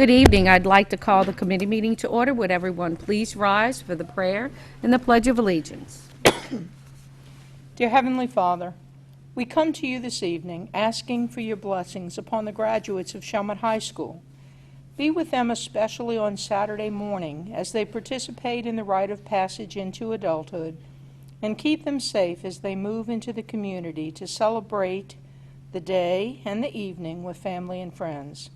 Good evening. I'd like to call the committee meeting to order. Would everyone please rise for the prayer and the Pledge of Allegiance? Dear Heavenly Father, we come to you this evening asking for your blessings upon the graduates of Chalmette High School. Be with them especially on Saturday morning as they participate in the rite of passage into adulthood, and keep them safe as they move into the community to celebrate the day and the evening with family and friends.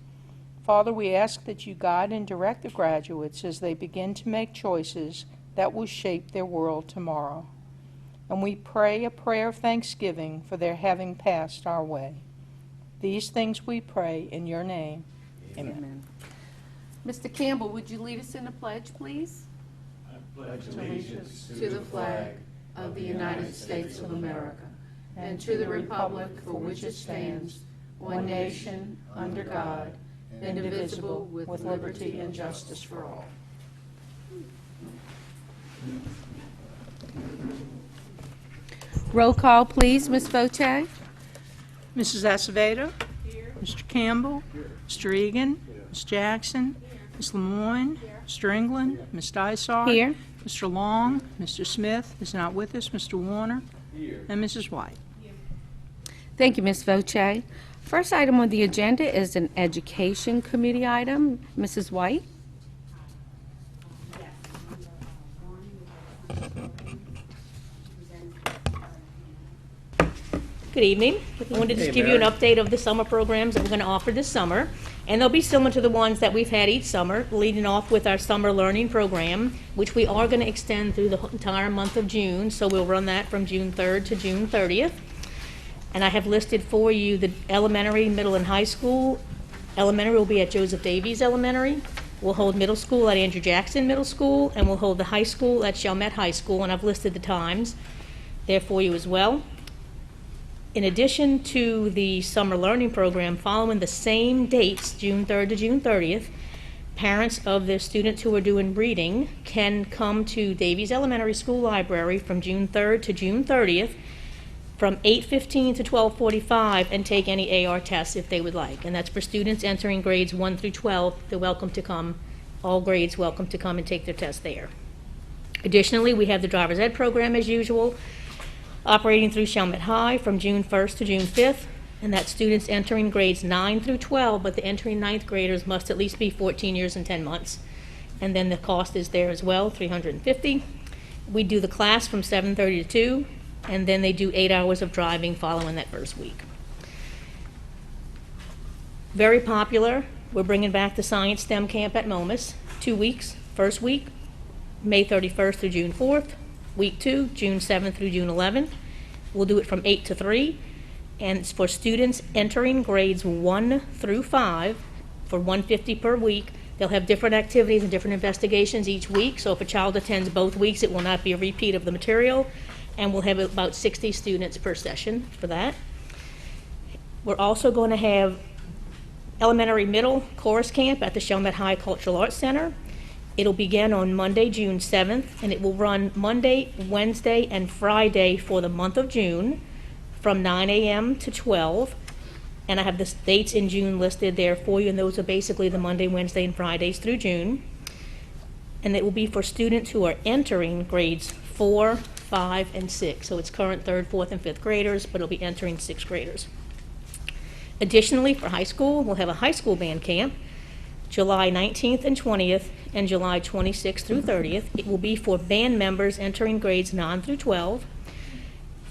Father, we ask that you guide and direct the graduates as they begin to make choices that will shape their world tomorrow. And we pray a prayer of thanksgiving for their having passed our way. These things we pray in your name. Amen. Mr. Campbell, would you lead us in the pledge, please? I pledge allegiance to the flag of the United States of America and to the republic for which it stands, one nation, under God, indivisible, with liberty and justice for all. Roll call, please. Ms. Voce? Mrs. Acevedo? Here. Mr. Campbell? Here. Mr. Egan? Here. Ms. Jackson? Here. Ms. Lemoyne? Here. Mr. England? Here. Ms. Dysart? Here. Mr. Long? Mr. Smith is not with us. Mr. Warner? Here. And Mrs. White. Here. Thank you, Ms. Voce. First item on the agenda is an Education Committee item. Mrs. White? Good evening. I wanted to just give you an update of the summer programs that we're going to offer this summer. And they'll be similar to the ones that we've had each summer, leading off with our summer learning program, which we are going to extend through the entire month of June. So we'll run that from June 3rd to June 30th. And I have listed for you the elementary, middle, and high school. Elementary will be at Joseph Davies Elementary. We'll hold middle school at Andrew Jackson Middle School, and we'll hold the high school at Chalmette High School, and I've listed the times there for you as well. In addition to the summer learning program, following the same dates, June 3rd to June 30th, parents of the students who are doing reading can come to Davies Elementary School Library from June 3rd to June 30th from 8:15 to 12:45 and take any AR tests if they would like. And that's for students entering grades 1 through 12. They're welcome to come, all grades welcome to come and take their test there. Additionally, we have the driver's ed program as usual, operating through Chalmette High from June 1st to June 5th, and that's students entering grades 9 through 12, but the entering 9th graders must at least be 14 years and 10 months. And then the cost is there as well, $350. We do the class from 7:30 to 2, and then they do 8 hours of driving following that first week. Very popular. We're bringing back the Science STEM Camp at Momus, 2 weeks. First week, May 31st through June 4th. Week 2, June 7th through June 11th. We'll do it from 8 to 3, and it's for students entering grades 1 through 5 for $150 per week. They'll have different activities and different investigations each week, so if a child attends both weeks, it will not be a repeat of the material, and we'll have about 60 students per session for that. We're also going to have elementary middle chorus camp at the Chalmette High Cultural Arts Center. It'll begin on Monday, June 7th, and it will run Monday, Wednesday, and Friday for the month of June from 9 a.m. to 12. And I have the dates in June listed there for you, and those are basically the Monday, Wednesday, and Fridays through June. And it will be for students who are entering grades 4, 5, and 6. So it's current 3rd, 4th, and 5th graders, but it'll be entering 6th graders. Additionally, for high school, we'll have a high school band camp, July 19th and 20th, and July 26th through 30th. It will be for band members entering grades 9 through 12.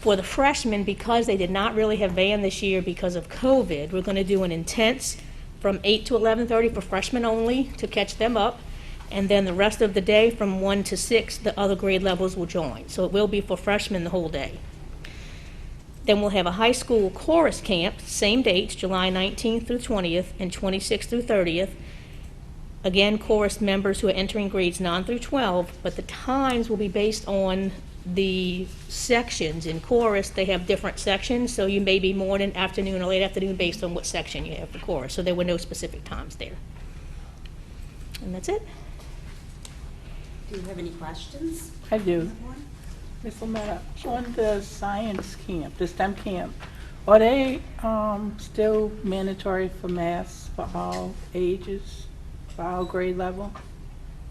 For the freshmen, because they did not really have band this year because of COVID, we're going to do an intense from 8 to 11:30 for freshmen only to catch them up. And then the rest of the day from 1 to 6, the other grade levels will join. So it will be for freshmen the whole day. Then we'll have a high school chorus camp, same dates, July 19th through 20th and 26th through 30th. Again, chorus members who are entering grades 9 through 12, but the times will be based on the sections. In chorus, they have different sections, so you may be morning, afternoon, or late afternoon based on what section you have for chorus. So there were no specific times there. And that's it. Do you have any questions? I do. Ms. Lametta, on the science camp, the STEM camp, are they still mandatory for masks for all ages? for our grade level?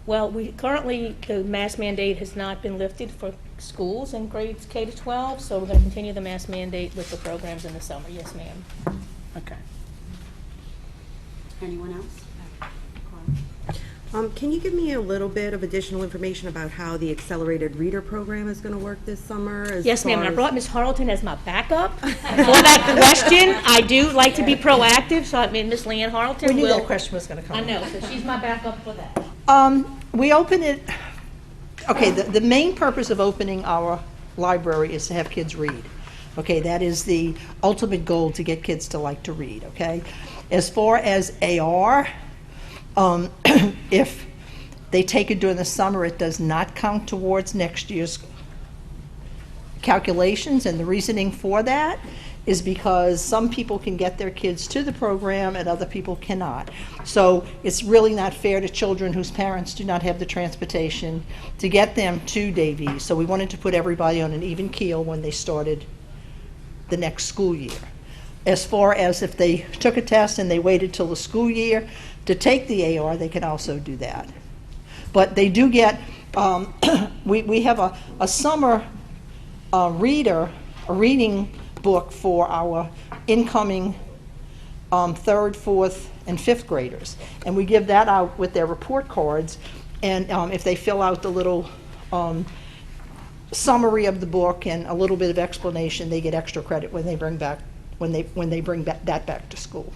Well, currently, the mask mandate has not been lifted for schools in grades K to 12, so we're going to continue the mask mandate with the programs in the summer. Yes, ma'am. Okay. Anyone else? Can you give me a little bit of additional information about how the accelerated reader program is going to work this summer? Yes, ma'am. And I brought Ms. Harleton as my backup for that question. I do like to be proactive, so I mean, Ms. Leanne Harleton We knew will. that question was going to come. I know, so she's my backup for that. We open it, okay, the main purpose of opening our library is to have kids read. Okay, that is the ultimate goal, to get kids to like to read, okay? As far as AR, if they take it during the summer, it does not count towards next year's calculations, and the reasoning for that is because some people can get their kids to the program and other people cannot. So it's really not fair to children whose parents do not have the transportation to get them to Davies. So we wanted to put everybody on an even keel when they started the next school year. As far as if they took a test and they waited till the school year to take the AR, they can also do that. But they do get, we have a summer reading book for our incoming third, fourth, and fifth graders. And we give that out with their report cards. And if they fill out the little summary of the book and a little bit of explanation, they get extra credit when they bring back that back to school.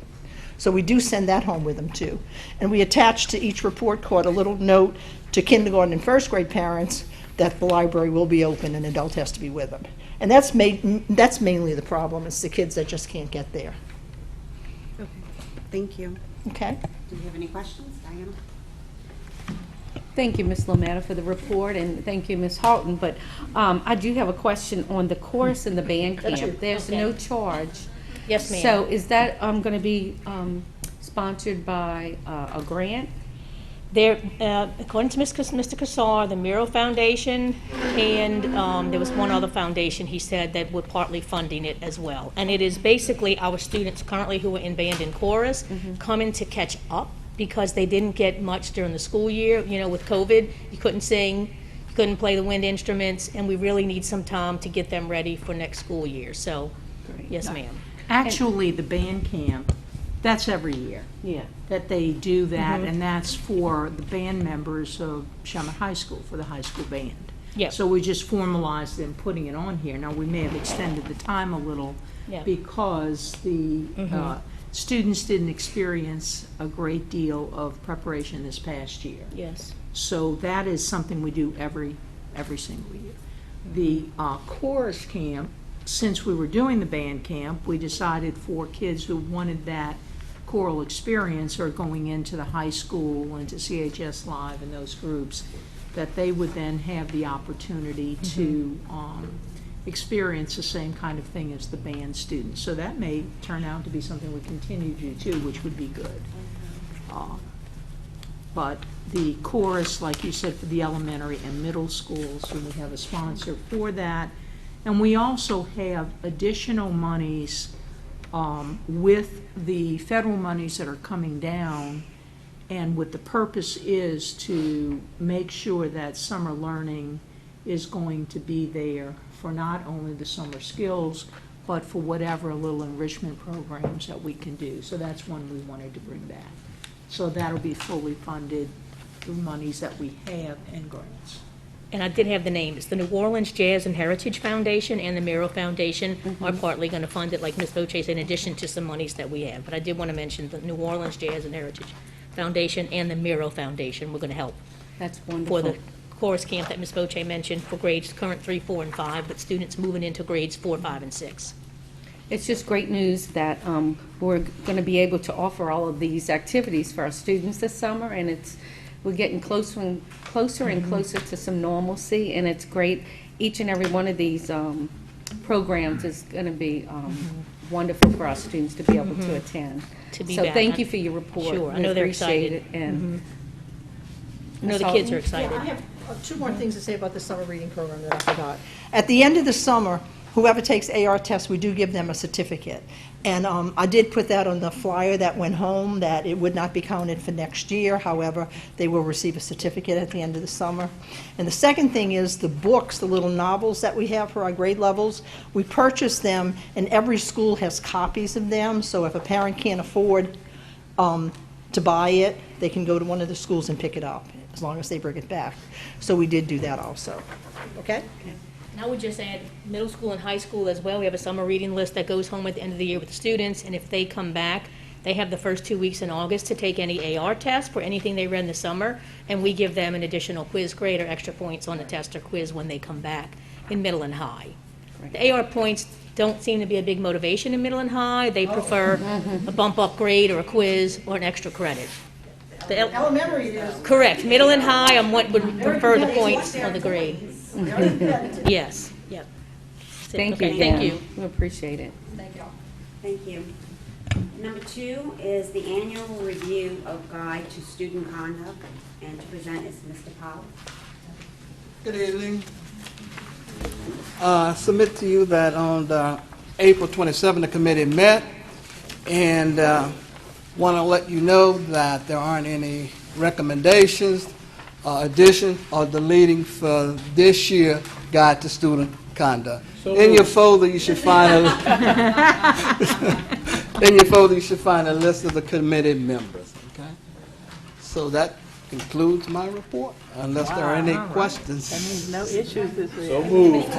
So we do send that home with them too. And we attach to each report card a little note to kindergarten and first grade parents that the library will be open and an adult has to be with them. And that's mainly the problem, is the kids that just can't get there. Okay. Thank you. Okay? Do you have any questions, Diana? Thank you, Ms. Lametta, for the report, and thank you, Ms. Halton. But I do have a question on the chorus and the band That's camp. you. There's Okay. no charge. Yes, ma'am. So is that going to be sponsored by a grant? There, according to Mr. Cassar, the Miro Foundation, and there was one other foundation, he said, that were partly funding it as well. And it is basically our students currently who are in band and chorus coming to catch up because they didn't get much during the school year. You know, with COVID, you couldn't sing, you couldn't play the wind instruments, and we really need some time to get them ready for next school year. So, yes, ma'am. Actually, the band camp, that's every year. Yeah. That they do that, and that's for the band members of Chalmette High School, for the high school band. Yep. So we just formalized in putting it on here. Now, we may have extended the time a little Yeah. because the students didn't experience a great deal of preparation this past year. Yes. So that is something we do every single year. The chorus camp, since we were doing the band camp, we decided for kids who wanted that choral experience or going into the high school, into CHS Live and those groups, that they would then have the opportunity to experience the same kind of thing as the band students. So that may turn out to be something we continue to do too, which would be good. But the chorus, like you said, for the elementary and middle schools, so we have a sponsor for that. And we also have additional monies with the federal monies that are coming down, and what the purpose is to make sure that summer learning is going to be there for not only the summer skills, but for whatever little enrichment programs that we can do. So that's one we wanted to bring back. So that'll be fully funded through monies that we have and grants. And I did have the names. The New Orleans Jazz and Heritage Foundation and the Miro Foundation are partly going to fund it, like Ms. Voce, in addition to some monies that we have. But I did want to mention the New Orleans Jazz and Heritage Foundation and the Miro Foundation. We're going to help That's for wonderful. the chorus camp that Ms. Voce mentioned for grades current 3, 4, and 5, but students moving into grades 4, 5, and 6. It's just great news that we're going to be able to offer all of these activities for our students this summer, and we're getting closer and closer to some normalcy, and it's great. Each and every one of these programs is going to be wonderful for our students to be able to attend. To be so back. thank you for your report. Sure, I We know they're appreciate excited. it, and I know Ms. the kids are Halton? excited. Yeah, I have two more things to say about the summer reading program that I forgot. At the end of the summer, whoever takes AR tests, we do give them a certificate. And I did put that on the flyer that went home, that it would not be counted for next year. However, they will receive a certificate at the end of the summer. And the second thing is the books, the little novels that we have for our grade levels. We purchase them, and every school has copies of them. So if a parent can't afford to buy it, they can go to one of the schools and pick it up, as long as they bring it back. So we did do that also. Okay? And I would just add, middle school and high school as well, we have a summer reading list that goes home at the end of the year with the students, and if they come back, they have the first 2 weeks in August to take any AR test for anything they read in the summer, and we give them an additional quiz grade or extra points on the test or quiz when they come back in middle and high. The AR points don't seem to be a big motivation in middle and high. They prefer a bump up grade or a quiz or an extra credit. Elementary it is. Correct. Middle and high, would prefer the points on the grade. Yes, yep. Thank you, Okay, thank Jen. you. We appreciate it. Thank you. Number 2 is the annual review of guide to student conduct, and to present is Mr. Powell. Good evening. Submit to you that on April 27, the committee met, and want to let you know that there aren't any recommendations, addition, or deleting for this year guide to student conduct. In your folder, you should find a list of the committee members. Okay, so that concludes my report. Unless there are any questions. That means no issues this week. So moved.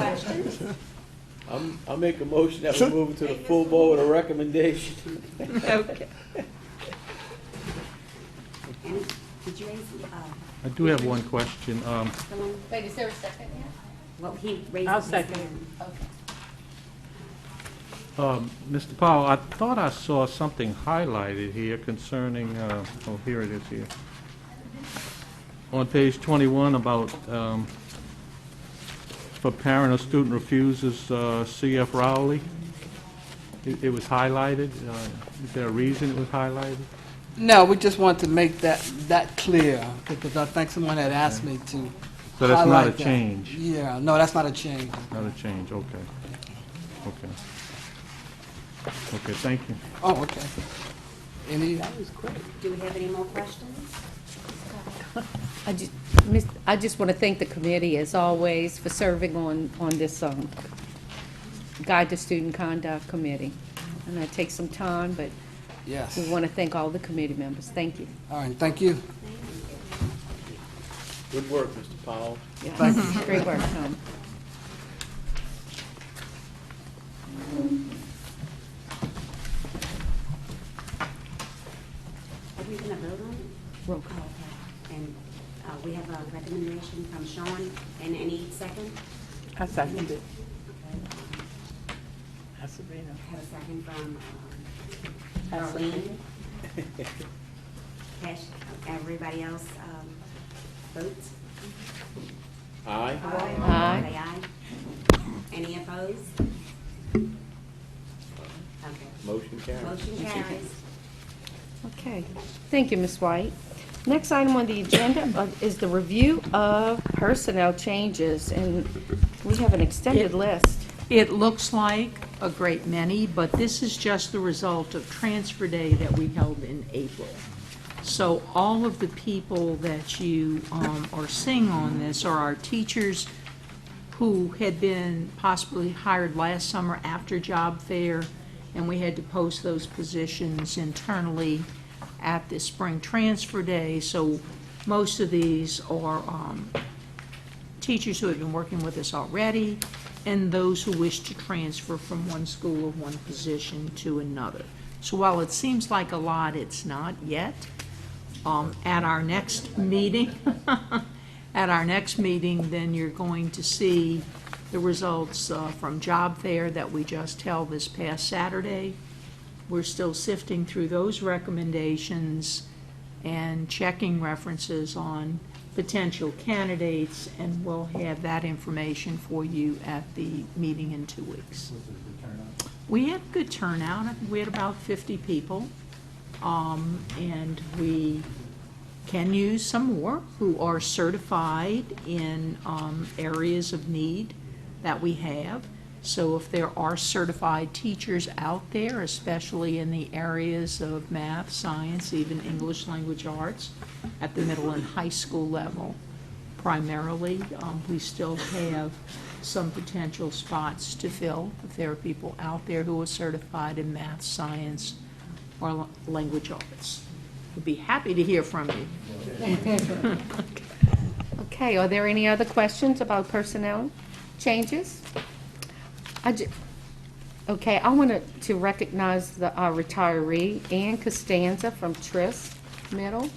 I'll make a motion that we move to the full board with a recommendation. Okay. And did you raise, I do have one question. someone? Wait, is there a second yet? Well, he raised I'll his second. hand. Mr. Powell, I thought I saw something highlighted here concerning, oh, here it is here. On page 21 about, for parent or student refuses CF Rowley. It was highlighted. Is there a reason it was highlighted? No, we just want to make that clear, because I think someone had asked me to. So that's not a highlight that. change? Yeah, no, that's not a change. Not a change, okay. Okay. Okay, thank you. Oh, okay. Any? Do we have any more questions? I just want to thank the committee, as always, for serving on this Guide to Student Conduct Committee. And that takes some time, but Yes. we want to thank all the committee members. Thank you. All right, thank you. Good work, Mr. Powell. Yeah. Thank you. Great work, Tom. Are we going to vote on it? Roll call. Okay. And we have a recommendation from Sean, and any second? I second it. Okay. Sabrina. Have a second from Darlene. Cash, everybody else votes? Aye. Aye. Say aye. Any opposed? Okay. Motion carries. Motion carries. Okay. Thank you, Ms. White. Next item on the agenda is the review of personnel changes, and we have an extended list. It looks like a great many, but this is just the result of Transfer Day that we held in April. So all of the people that you are seeing on this are our teachers who had been possibly hired last summer after job fair, and we had to post those positions internally at the spring transfer day. So most of these are teachers who have been working with us already, and those who wish to transfer from one school or one position to another. So while it seems like a lot, it's not yet. At our next meeting, then you're going to see the results from job fair that we just held this past Saturday. We're still sifting through those recommendations and checking references on potential candidates, and we'll have that information for you at the meeting in 2 weeks. We had good turnout. I think we had about 50 people, and we can use some more who are certified in areas of need that we have. So if there are certified teachers out there, especially in the areas of math, science, even English language arts, at the middle and high school level, primarily, we still have some potential spots to fill if there are people out there who are certified in math, science, or language arts. We'd be happy to hear from you. Okay, are there any other questions about personnel changes? Okay, I wanted to recognize the retiree, Ann Costanza from Tris Middle.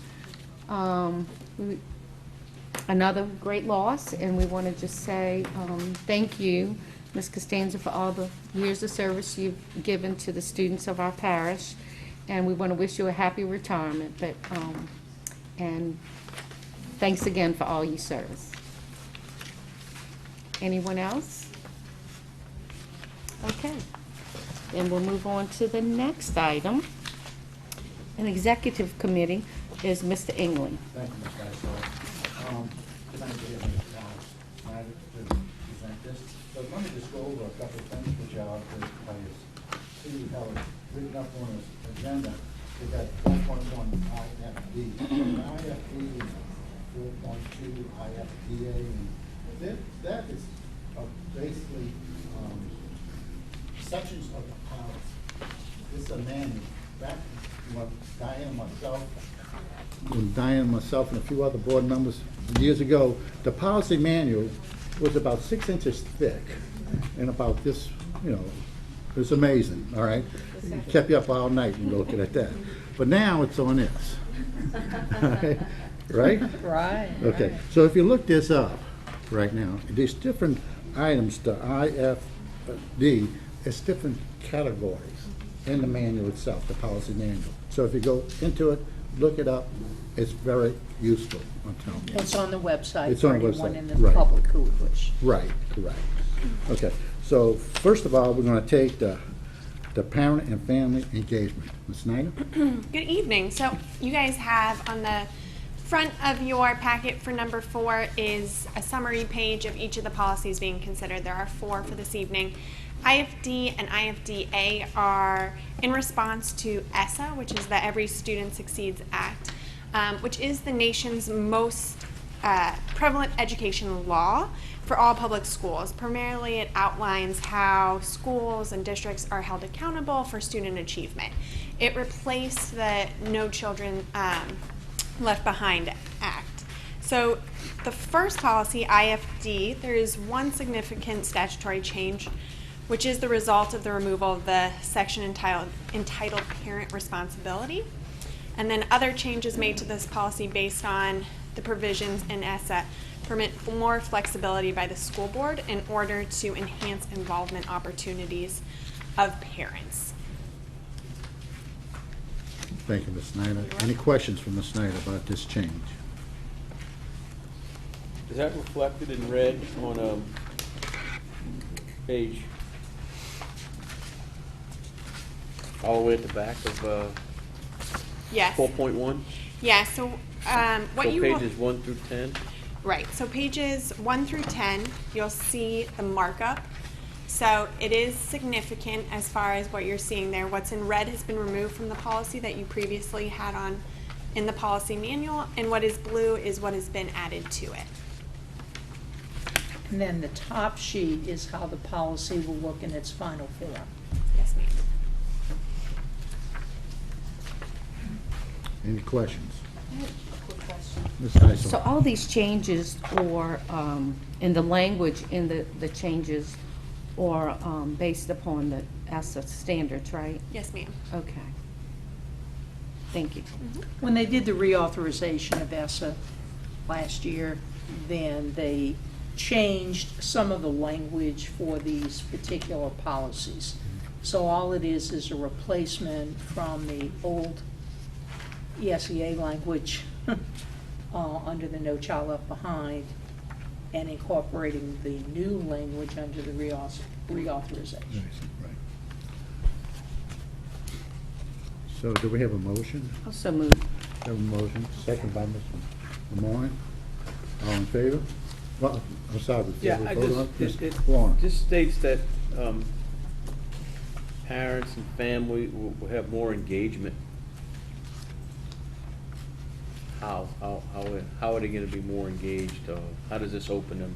Another great loss, and we want to just say thank you, Ms. Costanza, for all the years of service you've given to the students of our parish, and we want to wish you a happy retirement. And thanks again for all your service. Anyone else? Okay, then we'll move on to the next item. An executive committee is Mr. England. Thank you, Ms. Dysart. Tonight we have Snyder to present this. So let me just go over a couple of things which are see how it's written up on this agenda. We got 4.1 IFD, IFD, 4.2 IFDA, and that is basically sections of the policy. This is a manual. Back when Diane and myself and a few other board members years ago, the policy manual was about 6 inches thick and about this, it was amazing, all right? It kept you up all night and looking at that. But now it's on this. Right? Right. Okay, so if you look this up right now, there's different items, the IFD, it's different categories in the manual itself, the policy manual. So if you go into it, look it up, it's very useful, I'm telling you. It's on the website It's for on the anyone website, in the right. public who would wish. Right, correct. Okay, so first of all, we're going to take the parent and family engagement. Ms. Snyder? Good evening. So you guys have on the front of your packet for number 4 is a summary page of each of the policies being considered. There are 4 for this evening. IFD and IFDA are in response to ESSA, which is the Every Student Succeeds Act, which is the nation's most prevalent education law for all public schools. Primarily, it outlines how schools and districts are held accountable for student achievement. It replaced the No Children Left Behind Act. So the first policy, IFD, there is one significant statutory change, which is the result of the removal of the section entitled Parent Responsibility. And then other changes made to this policy based on the provisions in ESSA permit more flexibility by the school board in order to enhance involvement opportunities of parents. Thank you, Ms. Snyder. Any questions from Ms. Snyder about this change? Is that reflected in red on page all the way at the back of Yes. 4.1? Yeah, so what So you will, pages 1 through 10? right, so pages 1 through 10, you'll see the markup. So it is significant as far as what you're seeing there. What's in red has been removed from the policy that you previously had on in the policy manual, and what is blue is what has been added to it. And then the top sheet is how the policy will look in its final form. Yes, ma'am. Any questions? I have a quick question. Ms. Heisel? So all these changes or in the language in the changes are based upon the ESSA standards, right? Yes, ma'am. Okay. Thank you. When they did the reauthorization of ESSA last year, then they changed some of the language for these particular policies. So all it is a replacement from the old ESEA language under the No Child Left Behind and incorporating the new language under the reauthorization. Right. So do we have a motion? Also move. Have a motion, second by Mr. Lemoyne. All in favor? Well, I'm sorry. before Yeah, we I vote on just, Ms. it Warren. just states that parents and family will have more engagement, how are they gonna be more engaged? How does this open them,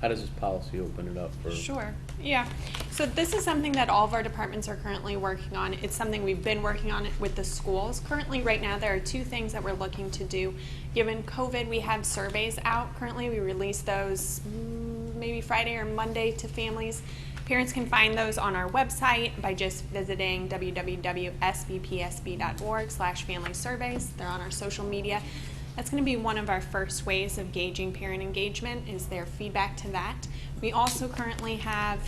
how does this policy open it up for? Sure, yeah. So this is something that all of our departments are currently working on. It's something we've been working on with the schools. Currently, right now, there are two things that we're looking to do. Given COVID, we have surveys out currently. We release those maybe Friday or Monday to families. Parents can find those on our website by just visiting www.sbpsb.org/family surveys. They're on our social media. That's going to be one of our first ways of gauging parent engagement, is their feedback to that. We also currently have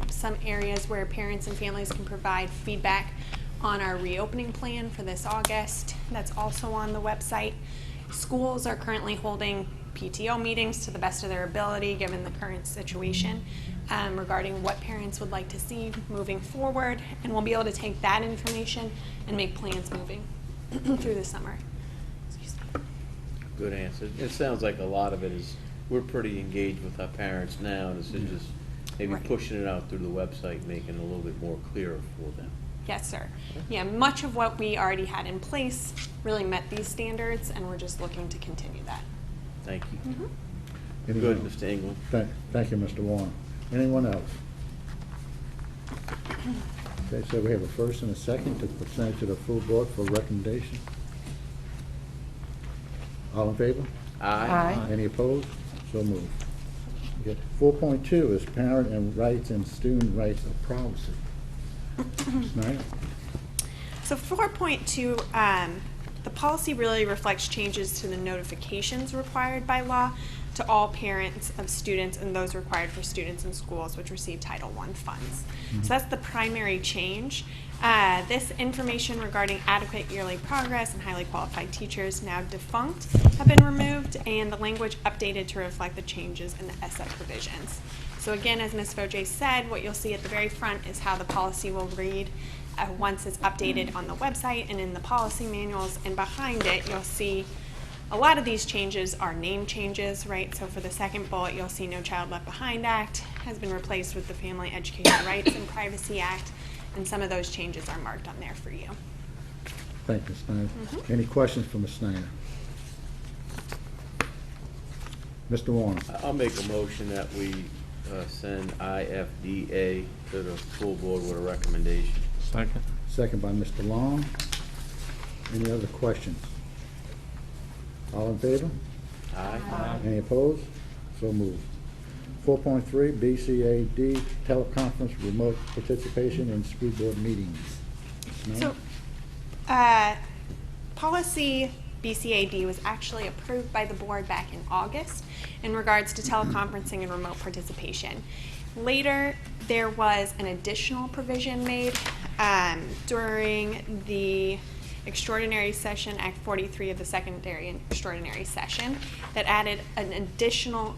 some areas where parents and families can provide feedback on our reopening plan for this August. That's also on the website. Schools are currently holding PTO meetings to the best of their ability, given the current situation, regarding what parents would like to see moving forward, and we'll be able to take that information and make plans moving through the summer. Good answer. It sounds like a lot of it is, we're pretty engaged with our parents now, and this is just maybe Right. pushing it out through the website, making it a little bit more clearer for them. Yes, sir. Yeah, much of what we already had in place really met these standards, and we're just looking to continue that. Thank you. Anyone Good, else? Mr. England. Thank you, Mr. Warren. Anyone else? Okay, so we have a first and a second to present to the full board for recommendation. All in favor? Aye. Any opposed? So moved. Okay, 4.2 is parent and rights and student rights of privacy. Snyder? So 4.2, the policy really reflects changes to the notifications required by law to all parents of students and those required for students in schools which receive Title I funds. So that's the primary change. This information regarding adequate yearly progress and highly qualified teachers, now defunct, have been removed, and the language updated to reflect the changes in the ESSA provisions. So again, as Ms. Fauger said, what you'll see at the very front is how the policy will read once it's updated on the website and in the policy manuals, and behind it you'll see a lot of these changes are name changes, right? So for the second bullet, you'll see No Child Left Behind Act has been replaced with the Family Education Rights and Privacy Act, and some of those changes are marked on there for you. Thank you, Ms. Snyder. Any questions for Ms. Snyder? Mr. Warren? I'll make a motion that we send IFDA to the full board with a recommendation. Second. Second by Mr. Long. Any other questions? All in favor? Aye. Any opposed? So moved. 4.3, BCAD, teleconference, remote participation in Speedboard meetings. Ms. So, Snyder? policy BCAD was actually approved by the board back in August in regards to teleconferencing and remote participation. Later, there was an additional provision made during the extraordinary session, Act 43 of the secondary and extraordinary session, that added an additional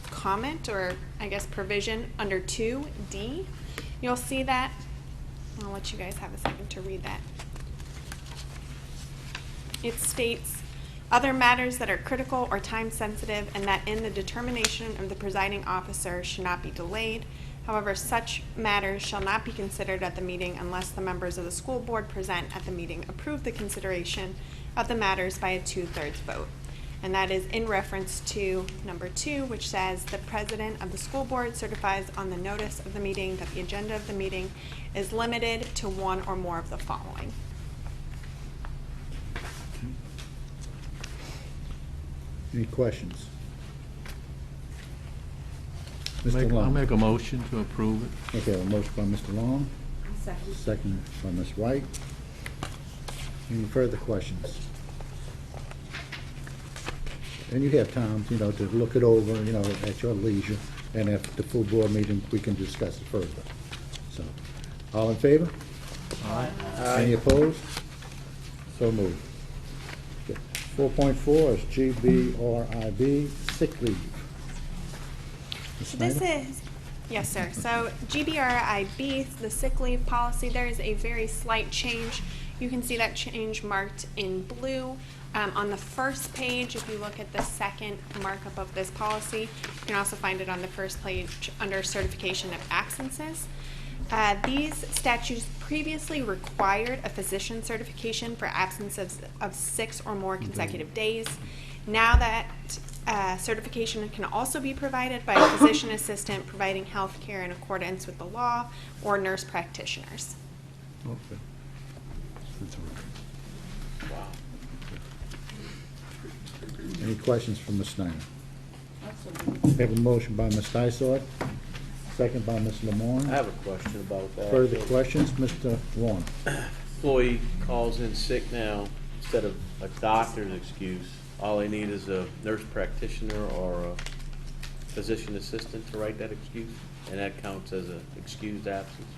comment, or I guess provision, under 2D. You'll see that. I'll let you guys have a second to read that. It states, other matters that are critical or time sensitive and that in the determination of the presiding officer should not be delayed. However, such matters shall not be considered at the meeting unless the members of the school board present at the meeting approve the consideration of the matters by a 2/3 vote. And that is in reference to number 2, which says the president of the school board certifies on the notice of the meeting that the agenda of the meeting is limited to one or more of the following. Any questions? Mr. I'll Long? make a motion to approve it. Okay, a motion by Mr. Long, Second. second by Ms. White. Any further questions? And you have time, to look it over, at your leisure, and at the full board meeting, we can discuss it further. So, all in favor? Aye. Any opposed? So moved. Okay. 4.4 is GBRIB, sick leave. Ms. So this Snyder? is, yes, sir. So GBRIB, the sick leave policy, there is a very slight change. You can see that change marked in blue On the first page, if you look at the second markup of this policy, you can also find it on the first page under certification of absences. These statutes previously required a physician certification for absences of 6 or more consecutive days. Now that certification can also be provided by a physician assistant providing health care in accordance with the law or nurse practitioners. Okay. That's all right. Any questions from Ms. Snyder? We have a motion by Ms. Dysart, second by Ms. Lamorne. I have a question about that. Further questions, Mr. Warren? Employee calls in sick now, instead of a doctor's excuse, all they need is a nurse practitioner or a physician assistant to write that excuse, and that counts as an excused absence.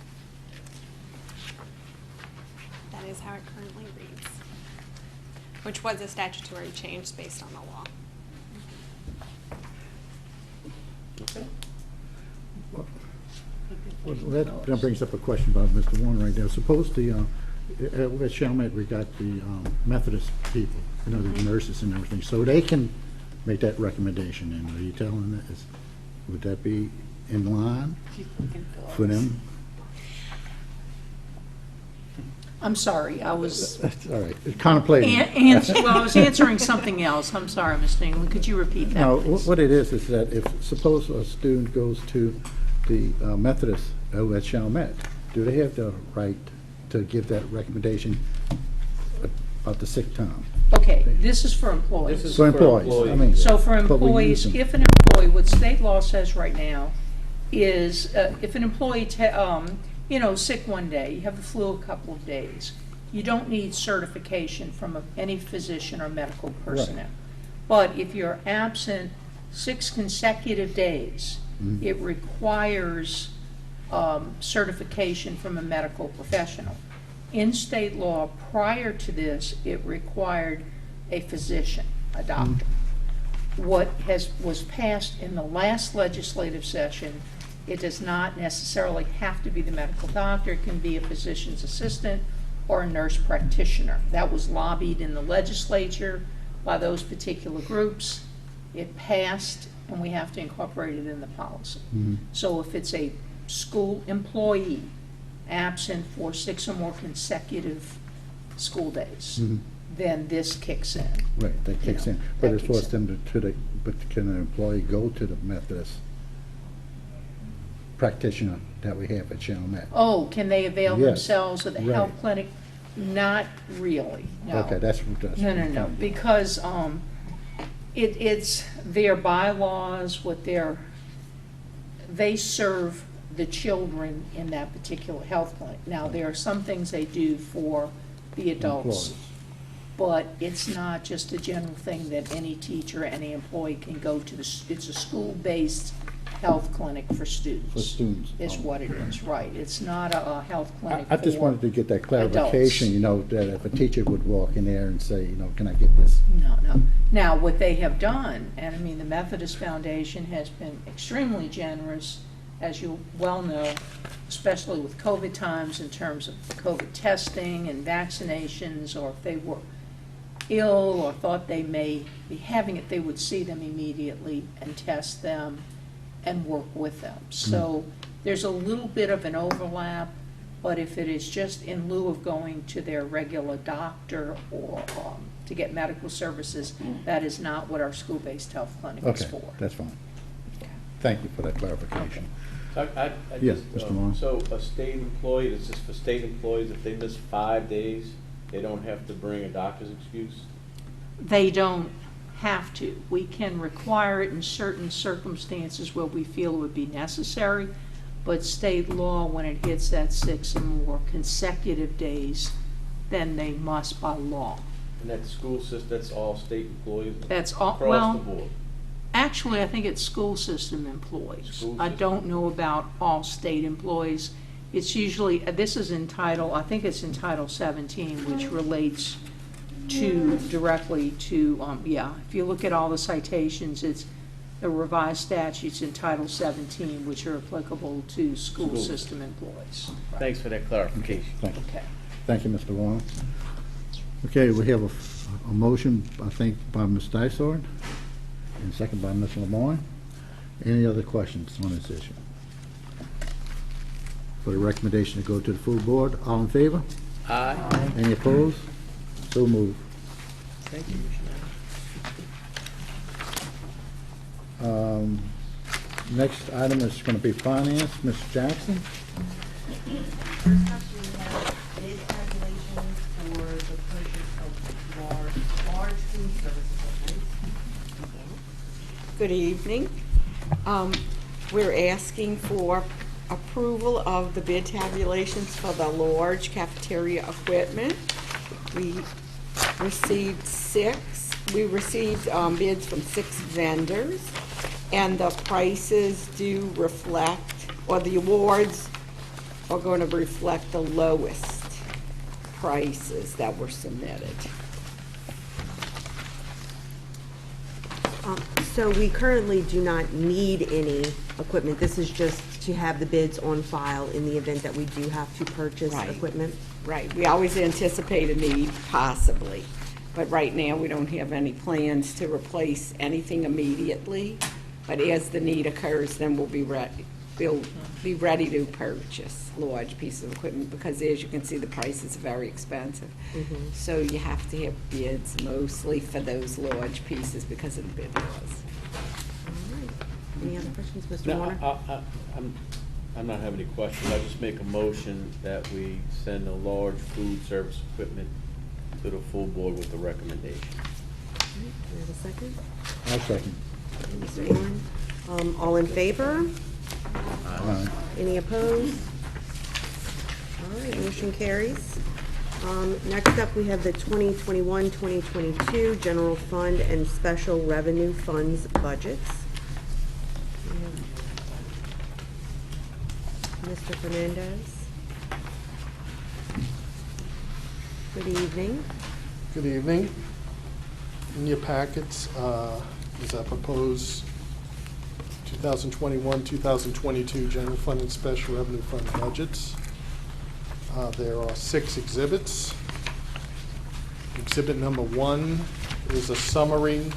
That is how it currently reads, which was a statutory change based on the law. Okay. Well, that brings up a question about Mr. Warren right now. Suppose the, at Chalmette, we got the Methodist people, you know, the nurses and everything, so they can make that recommendation, and are you telling that, would that be in line for them? I'm sorry, I was, That's all right, contemplating. well, I was answering something else. I'm sorry, Mr. England, could you repeat that, No, please? what it is that if, suppose a student goes to the Methodist at Chalmette, do they have the right to give that recommendation about the sick time? Okay, this is for employees. This is For employees, I mean. So for but we use employees, them. if an employee, what state law says right now is if an employee, sick one day, you have the flu a couple of days, you don't need certification from any physician or medical personnel. But if you're absent 6 consecutive days, it requires certification from a medical professional. In state law, prior to this, it required a physician, a doctor. What was passed in the last legislative session, it does not necessarily have to be the medical doctor. It can be a physician's assistant or a nurse practitioner. That was lobbied in the legislature by those particular groups. It passed, and we have to incorporate it in the policy. So if it's a school employee absent for 6 or more consecutive school days, then this kicks in. Right, that kicks in. But as far as them but can an employee go to the Methodist practitioner that we have at Chalmette? Oh, can they avail Yes, themselves of the health right. clinic? Not really, no. Okay, that's No, because it's their bylaws, they serve the children in that particular health clinic. Now, there are some things they do for the adults, Employees. but it's not just a general thing that any teacher, any employee can go to. It's a school-based health clinic for students. For students. Is what it is, right. It's not a health clinic I just for wanted to get that clarification, adults. you know, that if a teacher would walk in there and say, you know, can I get this? No. Now, what they have done, and I mean, the Methodist Foundation has been extremely generous, as you well know, especially with COVID times in terms of COVID testing and vaccinations, or if they were ill or thought they may be having it, they would see them immediately and test them and work with them. So there's a little bit of an overlap, but if it is just in lieu of going to their regular doctor or to get medical services, that is not what our school-based health clinic is Okay, for. that's fine. Thank you for that clarification. I Yes, just, Mr. Morris. So a state employee, it's just for state employees, if they miss 5 days, they don't have to bring a doctor's excuse? They don't have to. We can require it in certain circumstances where we feel it would be necessary, but state law, when it hits that 6 and more consecutive days, then they must by law. And that school system, that's all state employees? That's all, Across well, the board? actually, I think it's school system employees. School I system. don't know about all state employees. It's usually, this is in Title, I think it's in Title 17, which relates directly to, if you look at all the citations, it's the revised statutes in Title 17, which are applicable to school School. system employees. Thanks for that clarification. Thank you. Okay. Thank you, Mr. Warren. Okay, we have a motion, I think, by Ms. Dysart, and second by Ms. Lemoyne. Any other questions on this issue? For the recommendation to go to the full board, all in favor? Aye. Any opposed? So moved. Thank you, Next item is going to be finance. Ms. Jackson? First up, we have bid tabulations for the purchase of large food service equipment. Good evening. We're asking for approval of the bid tabulations for the large cafeteria equipment. We received bids from 6 vendors, and the prices do reflect, or the awards are going to reflect the lowest prices that were submitted. So we currently do not need any equipment. This is just to have the bids on file in the event that we do have to purchase Right. equipment. Right, we always anticipate a need, possibly, but right now, we don't have any plans to replace anything immediately. But as the need occurs, then we'll be ready to purchase large pieces of equipment, because as you can see, the prices are very expensive. So you have to have bids mostly for those large pieces because of the bid laws. All right. Any other questions, Mr. No, Warner? I'm not having any questions. I just make a motion that we send the large food service equipment to the full board with the recommendation. Do we have a second? I'll second. Mr. Warren? All in favor? Aye. Any opposed? All right, motion carries. Next up, we have the 2021-2022 General Fund and Special Revenue Funds budgets. Mr. Fernandez? Good evening. Good evening. In your packets is our proposed 2021-2022 General Fund and Special Revenue Fund budgets. There are 6 exhibits. Exhibit number 1 is a summary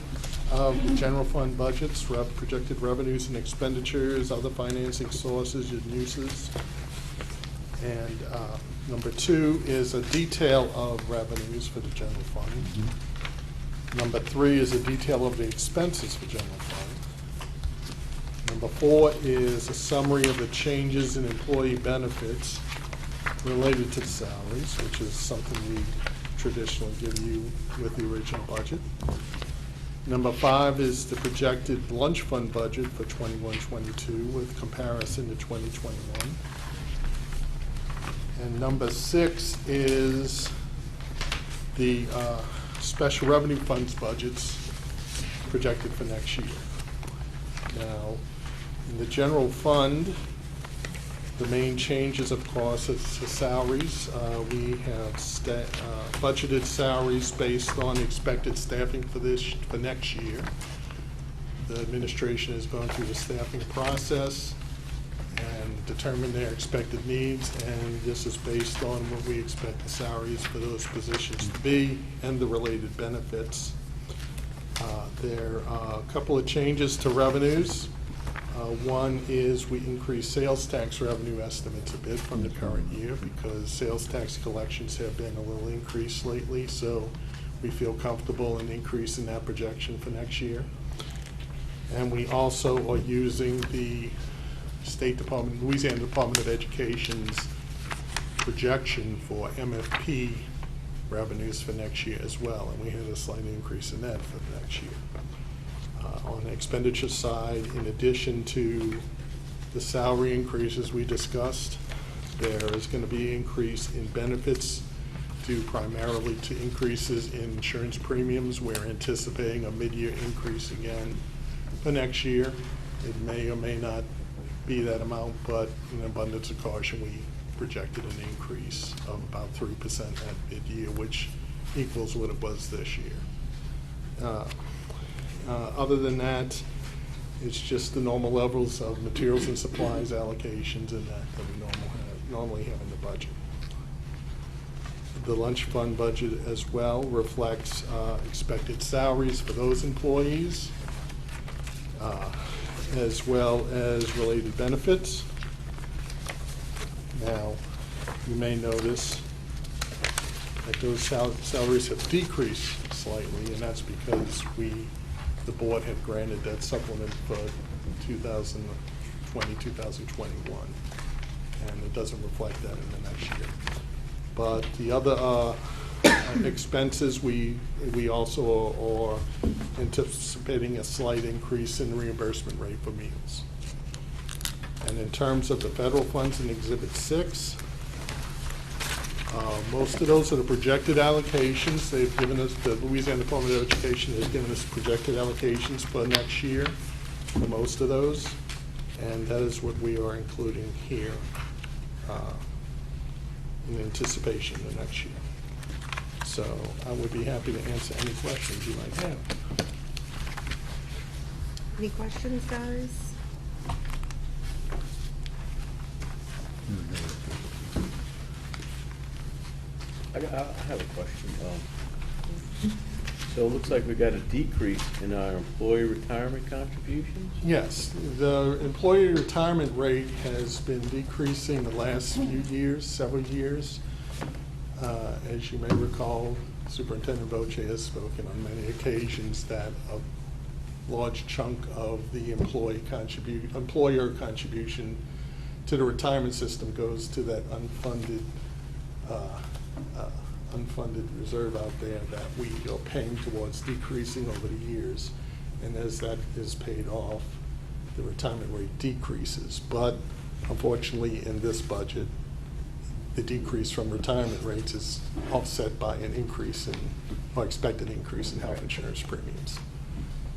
of the general fund budgets, projected revenues and expenditures, other financing sources and uses. And number 2 is a detail of revenues for the general fund. Number 3 is a detail of the expenses for general fund. Number 4 is a summary of the changes in employee benefits related to the salaries, which is something we traditionally give you with the original budget. Number 5 is the projected lunch fund budget for 21-22 with comparison to 2021. And number 6 is the special revenue funds budgets projected for next year. Now, in the general fund, the main changes, of course, is the salaries. We have budgeted salaries based on expected staffing for next year. The administration has gone through the staffing process and determined their expected needs, and this is based on what we expect the salaries for those positions to be and the related benefits. There are a couple of changes to revenues. One is we increased sales tax revenue estimates a bit from the current year because sales tax collections have been a little increased lately, so we feel comfortable in increasing that projection for next year. And we also are using the State Department, Louisiana Department of Education's projection for MFP revenues for next year as well, and we had a slight increase in that for next year. On the expenditure side, in addition to the salary increases we discussed, there is going to be an increase in benefits due primarily to increases in insurance premiums. We're anticipating a mid-year increase again for next year. It may or may not be that amount, but in abundance of caution, we projected an increase of about 3% at mid-year, which equals what it was this year. Other than that, it's just the normal levels of materials and supplies allocations and that we normally have in the budget. The lunch fund budget as well reflects expected salaries for those employees, as well as related benefits. Now, you may notice that those salaries have decreased slightly, and that's because the board had granted that supplement for 2020, 2021, and it doesn't reflect that in the next year. But the other expenses, we also are anticipating a slight increase in the reimbursement rate for meals. And in terms of the federal funds in Exhibit 6, most of those are the projected allocations. They've given us, the Louisiana Department of Education has given us projected allocations for next year for most of those, and that is what we are including here in anticipation of next year. So I would be happy to answer any questions you might have. Any questions, guys? I have a question. So it looks like we got a decrease in our employee retirement contributions? Yes, the employee retirement rate has been decreasing the last few years, several years. As you may recall, Superintendent Boche has spoken on many occasions that a large chunk of the employer contribution to the retirement system goes to that unfunded reserve out there that we are paying towards decreasing over the years. And as that is paid off, the retirement rate decreases. But unfortunately, in this budget, the decrease from retirement rates is offset by an increase in, or expected increase in health insurance premiums.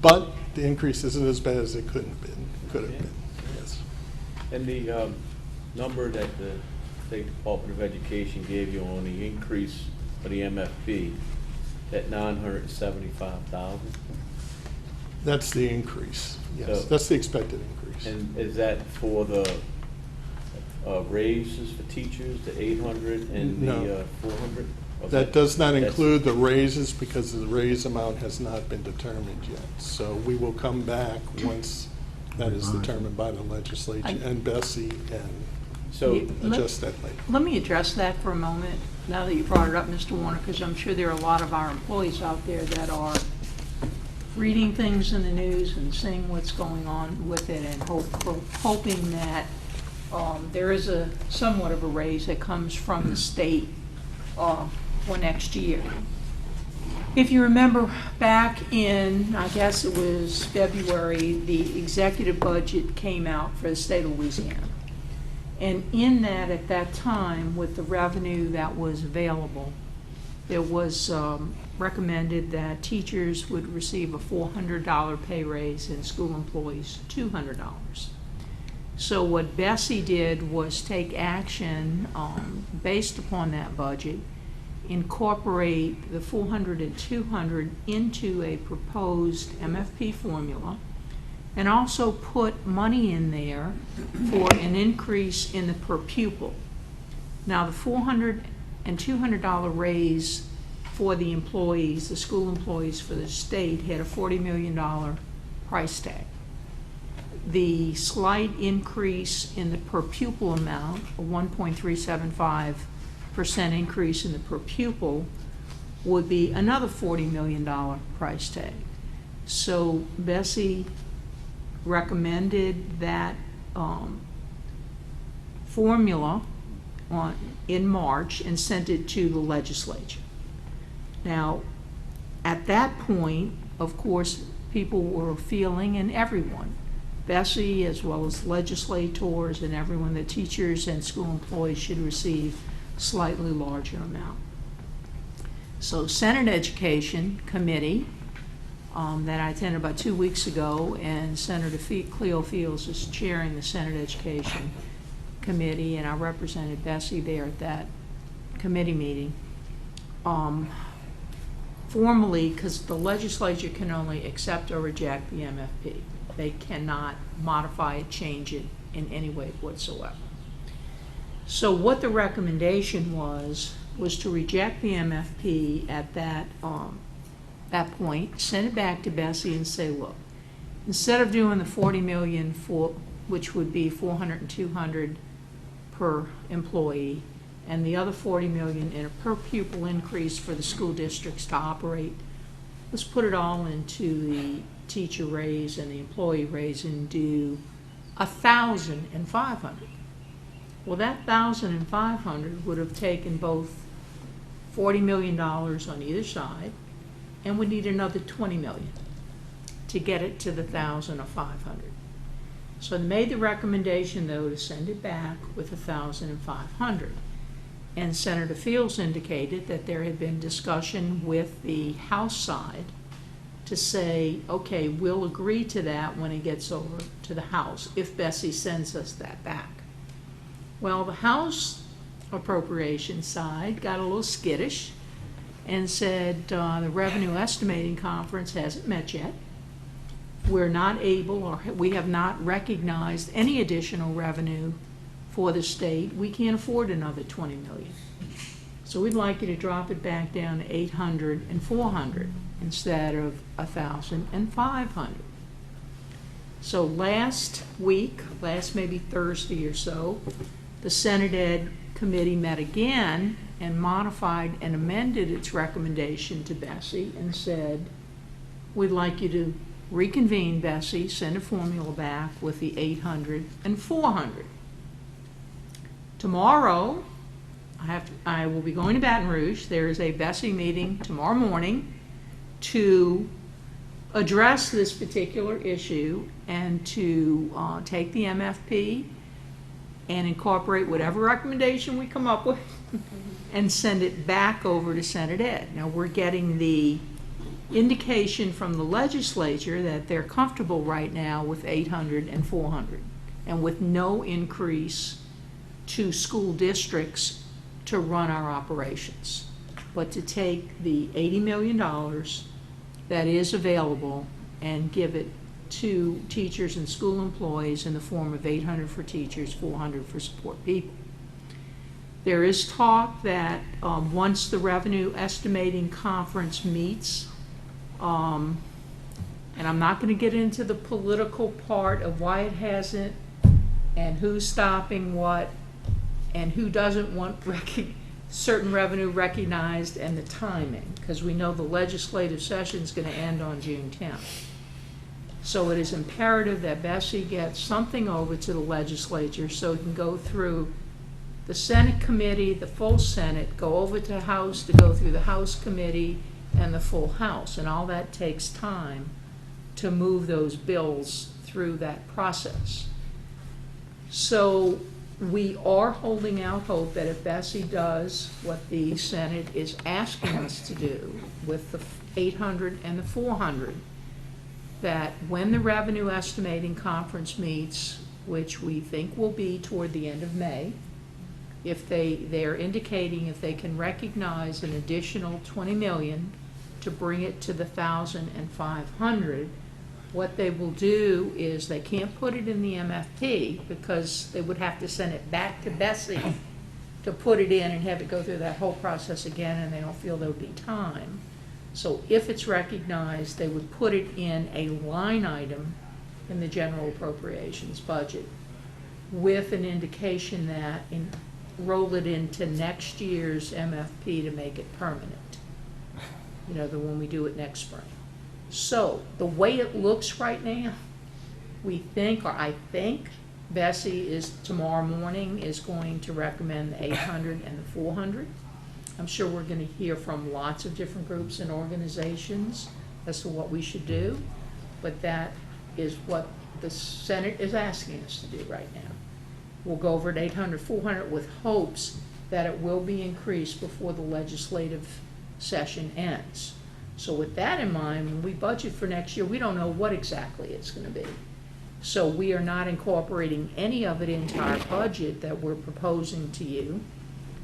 But the increase isn't as bad as it could have been, yes. And the number that the State Department of Education gave you on the increase for the MFP, that 975,000? That's the increase, yes. So, that's the expected increase. And is that for the raises for teachers, the 800 and the 400? That does not include the raises because the raise amount has not been determined yet. So we will come back once that is determined by the legislature and Bessie and adjust that later. Let me address that for a moment, now that you brought it up, Mr. Warner, because I'm sure there are a lot of our employees out there that are reading things in the news and seeing what's going on with it and hoping that there is somewhat of a raise that comes from the state for next year. If you remember back in, I guess it was February, the executive budget came out for the state of Louisiana. And in that, at that time, with the revenue that was available, it was recommended that teachers would receive a $400 pay raise and school employees $200. So what Bessie did was take action based upon that budget, incorporate the 400 and 200 into a proposed MFP formula, and also put money in there for an increase in the per pupil. Now the $400 and $200 raise for the employees, the school employees for the state, had a $40 million price tag. The slight increase in the per pupil amount, a 1.375% increase in the per pupil, would be another $40 million price tag. So Bessie recommended that formula in March and sent it to the legislature. Now, at that point, of course, people were feeling, and everyone, Bessie as well as legislators and everyone, that teachers and school employees should receive a slightly larger amount. So Senate Education Committee that I attended about 2 weeks ago, and Senator Cleo Fields is chairing the Senate Education Committee, and I represented Bessie there at that committee meeting. Formally, because the legislature can only accept or reject the MFP. They cannot modify it, change it in any way whatsoever. So what the recommendation was was to reject the MFP at that point, send it back to Bessie and say, look, instead of doing the 40 million for, which would be 400 and 200 per employee, and the other 40 million in a per pupil increase for the school districts to operate, let's put it all into the teacher raise and the employee raise and do 1,500. Well, that 1,500 would have taken both $40 million on either side, and would need another 20 million to get it to the 1,500. So they made the recommendation, though, to send it back with 1,500. And Senator Fields indicated that there had been discussion with the House side to say, okay, we'll agree to that when it gets over to the House, if Bessie sends us that back. Well, the House Appropriations side got a little skittish and said the Revenue Estimating Conference hasn't met yet. We're not able, or we have not recognized any additional revenue for the state. We can't afford another 20 million. So we'd like you to drop it back down to 800 and 400 instead of 1,000 and 500. So last week, last maybe Thursday or so, the Senate Ed Committee met again and modified and amended its recommendation to Bessie and said, we'd like you to reconvene, Bessie, send a formula back with the 800 and 400. Tomorrow, I will be going to Baton Rouge. There is a Bessie meeting tomorrow morning to address this particular issue and to take the MFP and incorporate whatever recommendation we come up with and send it back over to Senate Ed. Now, we're getting the indication from the legislature that they're comfortable right now with 800 and 400 and with no increase to school districts to run our operations, but to take the $80 million that is available and give it to teachers and school employees in the form of 800 for teachers, 400 for support people. There is talk that once the Revenue Estimating Conference meets, and I'm not going to get into the political part of why it hasn't and who's stopping what and who doesn't want certain revenue recognized and the timing, because we know the legislative session is going to end on June 10th. So it is imperative that Bessie gets something over to the legislature so it can go through the Senate committee, the full Senate, go over to the House to go through the House committee and the full House. And all that takes time to move those bills through that process. So we are holding out hope that if Bessie does what the Senate is asking us to do with the 800 and the 400, that when the Revenue Estimating Conference meets, which we think will be toward the end of May, if they're indicating if they can recognize an additional 20 million to bring it to the 1,000 and 500, what they will do is they can't put it in the MFP because they would have to send it back to Bessie to put it in and have it go through that whole process again, and they don't feel there would be time. So if it's recognized, they would put it in a line item in the general appropriations budget with an indication that roll it into next year's MFP to make it permanent. You know, the one we do it next spring. So the way it looks right now, we think, or I think, Bessie is tomorrow morning is going to recommend the 800 and the 400. I'm sure we're going to hear from lots of different groups and organizations as to what we should do, but that is what the Senate is asking us to do right now. We'll go over at 800, 400 with hopes that it will be increased before the legislative session ends. So with that in mind, when we budget for next year, we don't know what exactly it's going to be. So we are not incorporating any of it into our budget that we're proposing to you.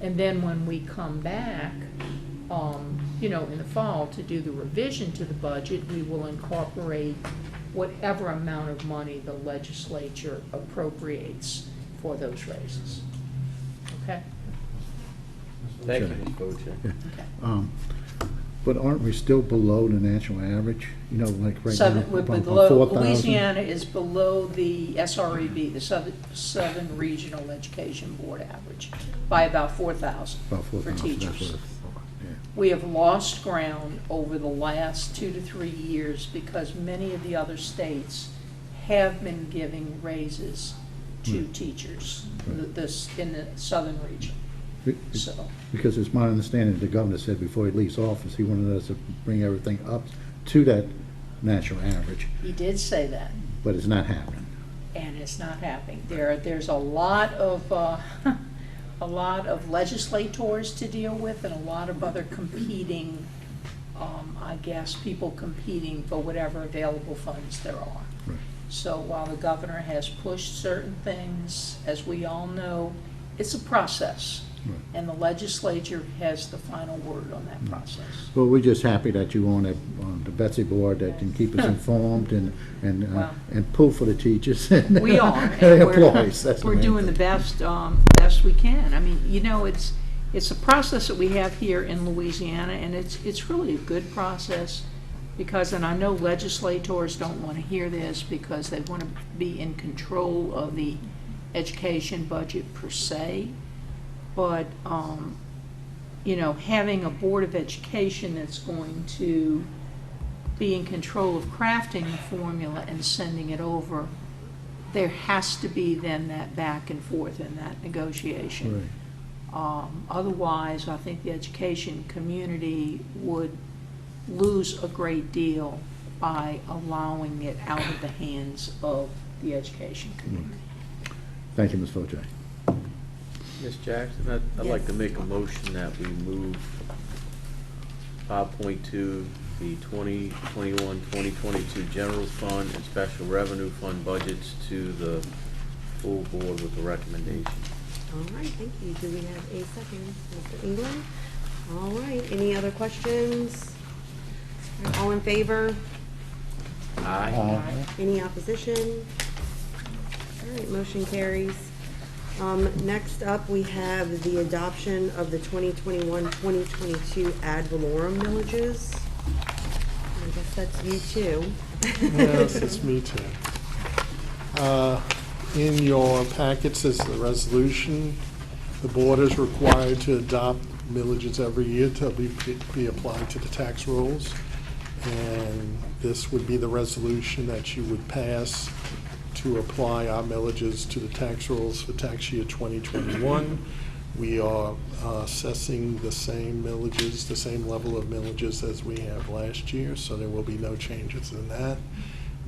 And then when we come back, you know, in the fall to do the revision to the budget, we will incorporate whatever amount of money the legislature appropriates for those raises. Okay? Thank you, Ms. Boccia. But aren't we still below the national average? You know, like right now, We're from below, 4,000? Louisiana is below the SREB, the Southern Regional Education Board average, by about 4,000 About for 4,000, teachers. that's what I thought, yeah. We have lost ground over the last 2 to 3 years because many of the other states have been giving raises to teachers in the southern region. So, Because it's my understanding, the governor said before he leaves office, he wanted us to bring everything up to that national average, he did say that, but it's not happening. and it's not happening. There's a lot of a lot of legislators to deal with, and a lot of other competing, I guess, people competing for whatever available funds there are. Right. So while the governor has pushed certain things, as we all know, it's a process. Right. And the legislature has the final word on that process. Well, we're just happy that you're on the Betsy board that can keep us informed Well, and pull for the teachers and We are. and and employees. That's the We're main doing the thing. best we can. I mean, you know, it's a process that we have here in Louisiana, and it's really a good process because, and I know legislators don't want to hear this because they want to be in control of the education budget per se. But, you know, having a Board of Education that's going to be in control of crafting the formula and sending it over, there has to be then that back and forth in that negotiation. Right. Otherwise, I think the education community would lose a great deal by allowing it out of the hands of the education community. Thank you, Ms. Fojay. Ms. Jackson, I'd like to make a motion that we move 5.2, the 2021-2022 general fund and special revenue fund budgets to the full board with the recommendation. All right, thank you. Do we have a second? Mr. England? All right, any other questions? All right, all in favor? Aye. Any opposition? All right, motion carries. Next up, we have the adoption of the 2021-2022 ad valorem millages. I guess that's you too. Yes, it's me too. In your packets is the resolution. The board is required to adopt millages every year to be applied to the tax rolls. And this would be the resolution that you would pass to apply our millages to the tax rolls for tax year 2021. We are assessing the same millages, the same level of millages as we have last year, so there will be no changes in that.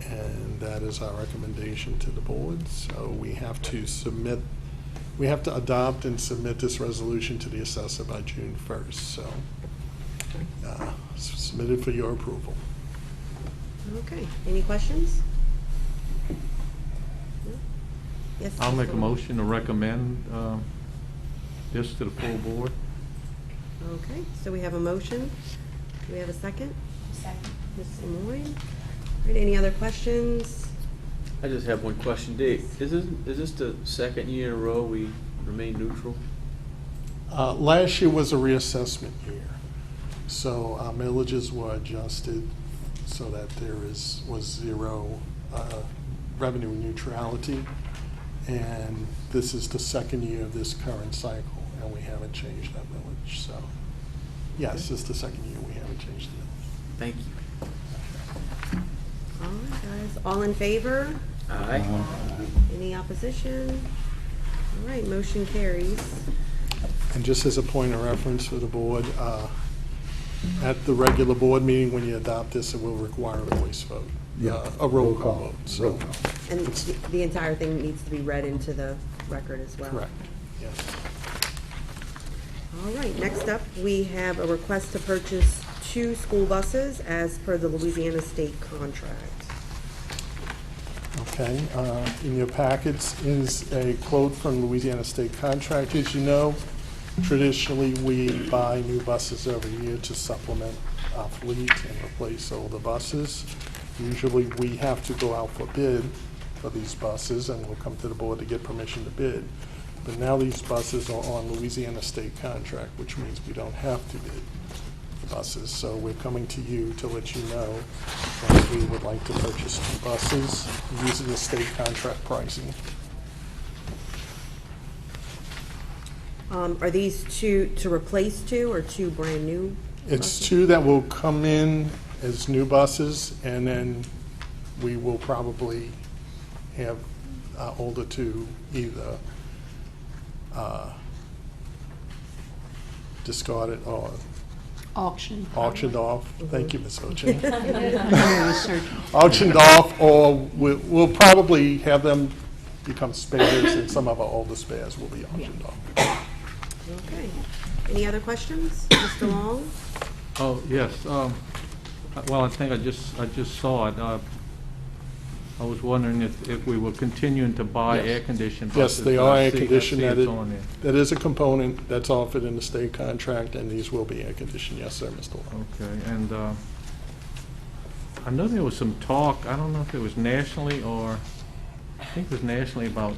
And that is our recommendation to the board. So we have to adopt and submit this resolution to the assessor by June 1st. So submitted for your approval. Okay, any questions? Yes. I'll make a Mr. motion to recommend this to the full board. Okay, so we have a motion. Do we have a second? Second. Ms. Lemoyne? All right, any other questions? I just have one question, Dave. Is this the second year in a row we remain neutral? Last year was a reassessment year, so our millages were adjusted so that there was zero revenue neutrality, and this is the second year of this current cycle, and we haven't changed that millage. So, yes, it's the second year we haven't changed the millage. Thank you. All right, guys, all in favor? Aye. Any opposition? All right, motion carries. And just as a point of reference for the board, at the regular board meeting, when you adopt this, it will require a voice vote, a roll call vote. So, And the entire thing needs to be read into the record as well. correct, yes. All right, next up, we have a request to purchase 2 school buses as per the Louisiana State contract. Okay, in your packets is a quote from Louisiana State Contract. As you know, traditionally, we buy new buses every year to supplement our fleet and replace older buses. Usually, we have to go out for bid for these buses, and we'll come to the board to get permission to bid. But now these buses are on Louisiana state contract, which means we don't have to bid the buses. So we're coming to you to let you know that we would like to purchase 2 buses using the state contract pricing. Are these 2 to replace 2 or 2 brand-new? It's 2 that will come in as new buses, and then we will probably have older 2 either discarded or Auction. auctioned off. Thank you, Ms. Ochen. Auctioned off, or we'll probably have them become spares, and some of our older spares will be auctioned off. Okay. Any other questions? Mr. Long? Oh, yes. Well, I think I just saw it. I was wondering if we were continuing to buy Yes. air-conditioned Yes, buses. they but are I see air-conditioned. it's on there. That is a component that's offered in the state contract, and these will be air-conditioned. Yes, sir, Mr. Long. Okay, and I know there was some talk, I don't know if it was nationally or, I think it was nationally, about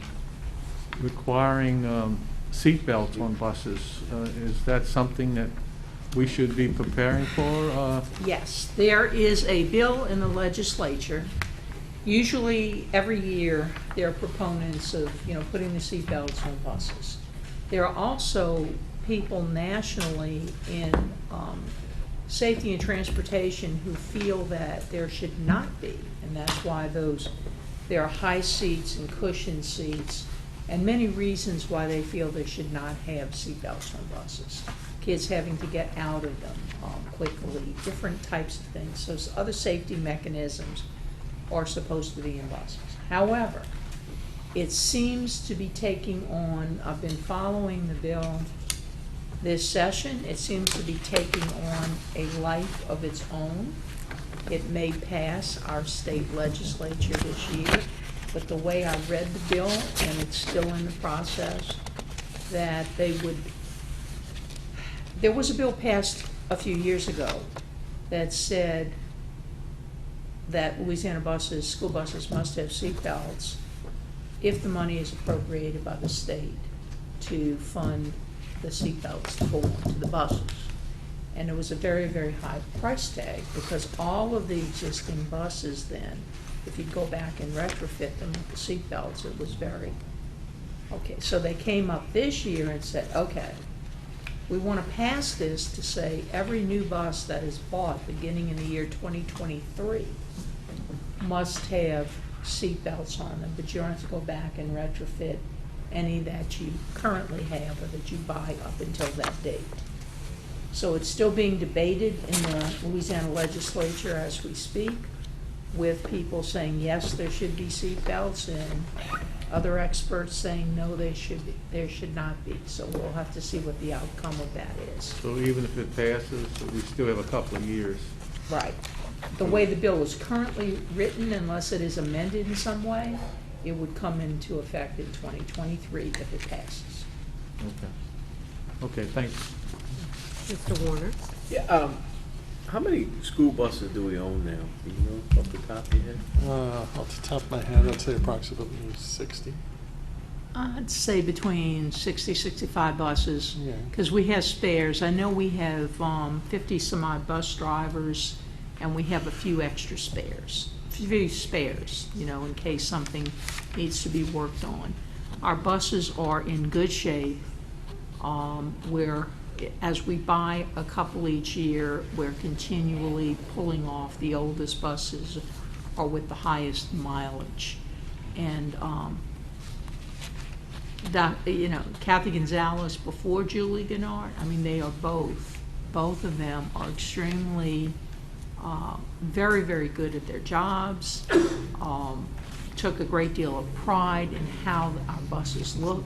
requiring seat belts on buses. Is that something that we should be preparing for? Yes, there is a bill in the legislature. Usually, every year, there are proponents of, putting the seatbelts on buses. There are also people nationally in safety and transportation who feel that there should not be, and that's why there are high seats and cushion seats, and many reasons why they feel they should not have seatbelts on buses. Kids having to get out of them quickly, different types of things. So other safety mechanisms are supposed to be in buses. However, it seems to be taking on, I've been following the bill this session, it seems to be taking on a life of its own. It may pass our state legislature this year, but the way I read the bill, and it's still in the process, that there was a bill passed a few years ago that said that Louisiana buses, school buses, must have seat belts if the money is appropriated by the state to fund the seat belts to go on to the buses. And it was a very, very high price tag, because all of the existing buses then, if you go back and retrofit them with the seat belts, it was very, okay. So they came up this year and said, okay, we want to pass this to say every new bus that is bought beginning in the year 2023 must have seat belts on them, but you don't have to go back and retrofit any that you currently have or that you buy up until that date. So it's still being debated in the Louisiana legislature as we speak, with people saying yes, there should be seat belts, and other experts saying no, there should not be. So we'll have to see what the outcome of that is. So even if it passes, we still have a couple of years. Right. The way the bill is currently written, unless it is amended in some way, it would come into effect in 2023 if it passes. Okay. Okay, thanks. Mr. Warner? Yeah, how many school buses do we own now? Do you know off the top of your head? Off the top of my head, I'd say approximately 60. I'd say between 60, 65 buses, Yeah. because we have spares. I know we have 50 some odd bus drivers, and we have a few extra spares. Few spares, in case something needs to be worked on. Our buses are in good shape. As we buy a couple each year, we're continually pulling off the oldest buses or with the highest mileage. And Kathy Gonzalez before Julie Gennard, they are both of them are extremely very, very good at their jobs, took a great deal of pride in how our buses look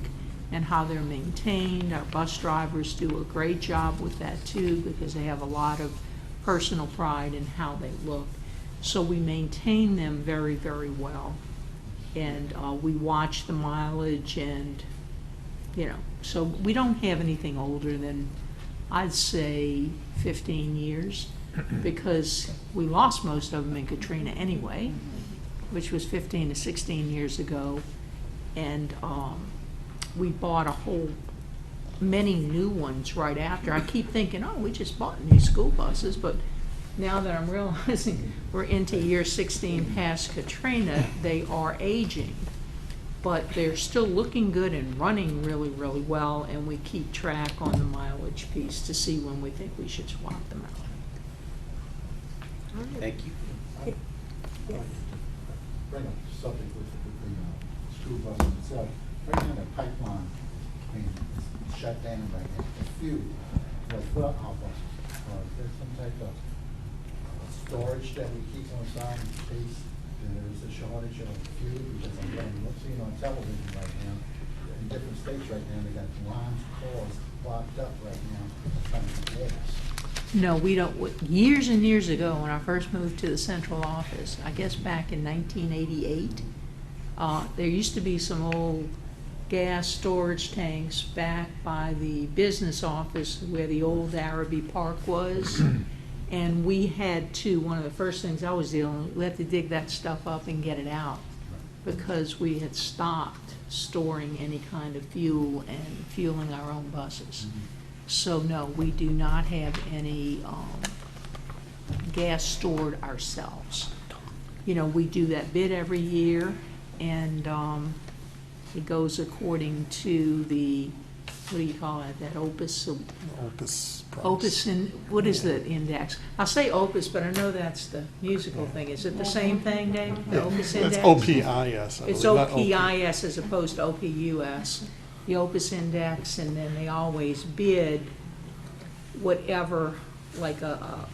and how they're maintained. Our bus drivers do a great job with that too, because they have a lot of personal pride in how they look. So we maintain them very, very well. And we watch the mileage, and so we don't have anything older than, I'd say, 15 years. Because we lost most of them in Katrina anyway, which was 15 to 16 years ago. And we bought many new ones right after. I keep thinking, oh, we just bought new school buses, but now that I'm realizing we're into year 16 past Katrina, they are aging. But they're still looking good and running really, really well, and we keep track on the mileage piece to see when we think we should swap them out. Thank you. Bring up the subject with the school buses itself. Right now, the pipeline, I mean, it's shut down right now. A few, for our buses, there's some type of storage that we keep on site in case there is a shortage of fuel, because I'm seeing on television right now, in different states right now, they got lines, cars blocked up right now, trying to get gas. No, we don't. Years and years ago, when I first moved to the central office, I guess back in 1988, there used to be some old gas storage tanks back by the business office where the old Araby Park was. And we had to, one of the first things I was dealing with, we had to dig that stuff up and get it out because we had stopped storing any kind of fuel and fueling our own buses. So no, we do not have any gas stored ourselves. You know, we do that bid every year, and it goes according to the, what do you call it, that Opus? Opus price. Opus, what is the index? I'll say Opus, but I know that's the musical thing. Is it the same thing, Dave? The Opus index? It's OPIS. It's OPIS as opposed to OPUS. The Opus index, and then they always bid whatever, like a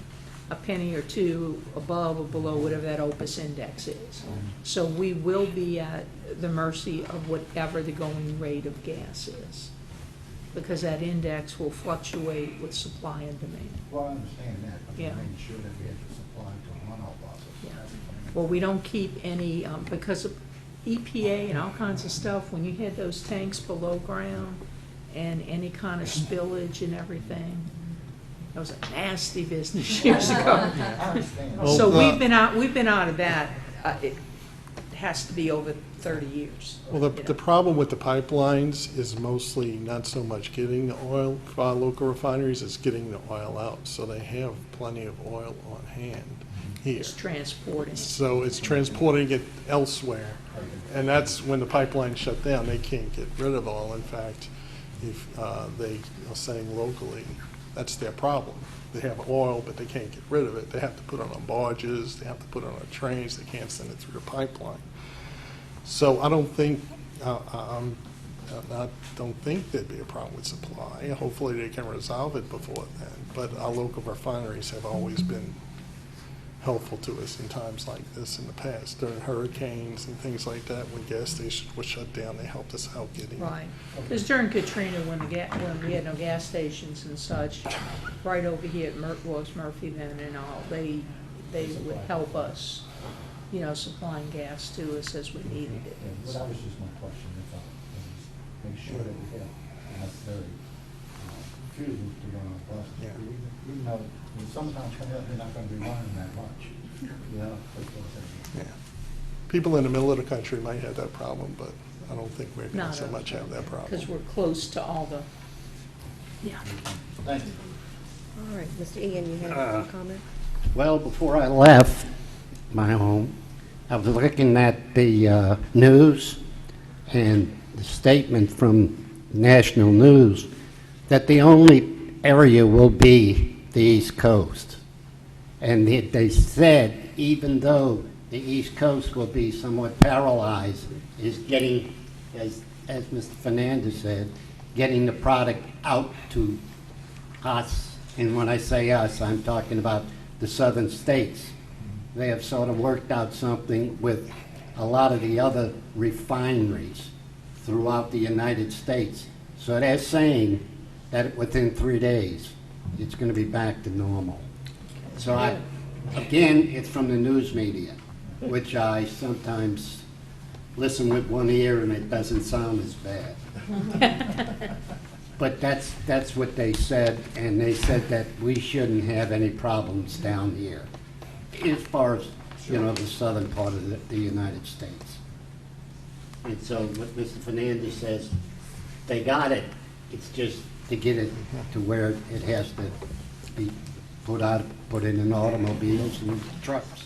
penny or two above or below whatever that Opus index is. So we will be at the mercy of whatever the going rate of gas is, because that index will fluctuate with supply and demand. Well, I understand that, but Yeah. making sure that we have the supply to run our buses. Yeah. Well, we don't keep any, because of EPA and all kinds of stuff, when you had those tanks below ground and any kind of spillage and everything, that was a nasty business years ago. I understand. So we've been out of that. It has to be over 30 years. Well, the problem with the pipelines is mostly not so much getting the oil for our local refineries, it's getting the oil out. So they have plenty of oil on hand here. It's transporting. So it's transporting it elsewhere. And that's when the pipeline shut down, they can't get rid of oil. In fact, if they are saying locally, that's their problem. They have oil, but they can't get rid of it. They have to put it on barges, they have to put it on trains, they can't send it through the pipeline. So I don't think, I don't think there'd be a problem with supply. Hopefully they can resolve it before then. But our local refineries have always been helpful to us in times like this in the past. During hurricanes and things like that, when gas stations were shut down, they helped us out getting. Right. Because during Katrina, when we had no gas stations and such, right over here at Murphy then and all, they would help us, you know, supplying gas to us as we needed it. Yeah, well, that was just my question, that's all. Make sure that we have necessary fuel to run our buses. Yeah. Even though when summertime's coming up, they're not gonna be running that much. You know, that's what I'm saying. Yeah. People in the middle of the country might have that problem, but I don't think we're going Not to so us, much have that problem. Because we're close to all the, yeah. Thank you. All right, Mr. Egan, you have a comment? Well, before I left my home, I was looking at the news and the statement from national news that the only area will be the East Coast. And they said, even though the East Coast will be somewhat paralyzed, is getting, as Mr. Fernandez said, getting the product out to us. And when I say us, I'm talking about the southern states. They have sort of worked out something with a lot of the other refineries throughout the United States. So they're saying that within 3 days, it's going to be back to normal. So again, it's from the news media, which I sometimes listen with one ear and it doesn't sound as bad. But that's what they said, and they said that we shouldn't have any problems down here as far as, you know, the southern part of the United States. And so what Mr. Fernandez says, they got it. It's just to get it to where it has to be put in automobiles and trucks.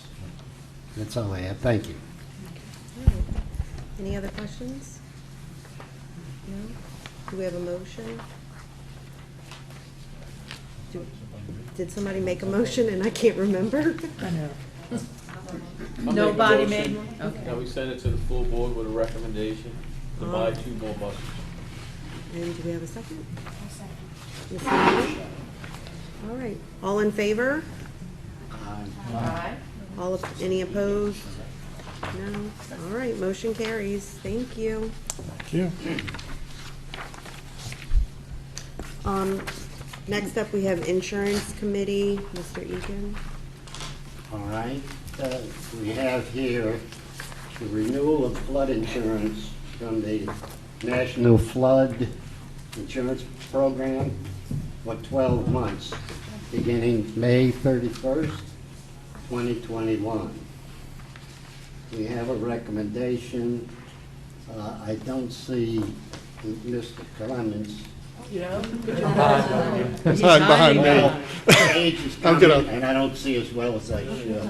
That's all I have. Thank you. Any other questions? No? Do we have a motion? Did somebody make a motion and I can't remember? I know. I'll make a Nobody motion made one? Okay. that we send it to the full board with a recommendation to buy 2 more buses. And do we have a second? Ms. Neely? All right. All in favor? Aye. Any opposed? No? All right, motion carries. Thank you. Thank you. Next up, we have Insurance Committee, Mr. Egan. All right. We have here the renewal of flood insurance from the National Flood Insurance Program for 12 months, beginning May 31st, 2021. We have a recommendation. I don't see Mr. Clemens. Behind me. Age is I'll get coming, up. and I don't see as well as I should.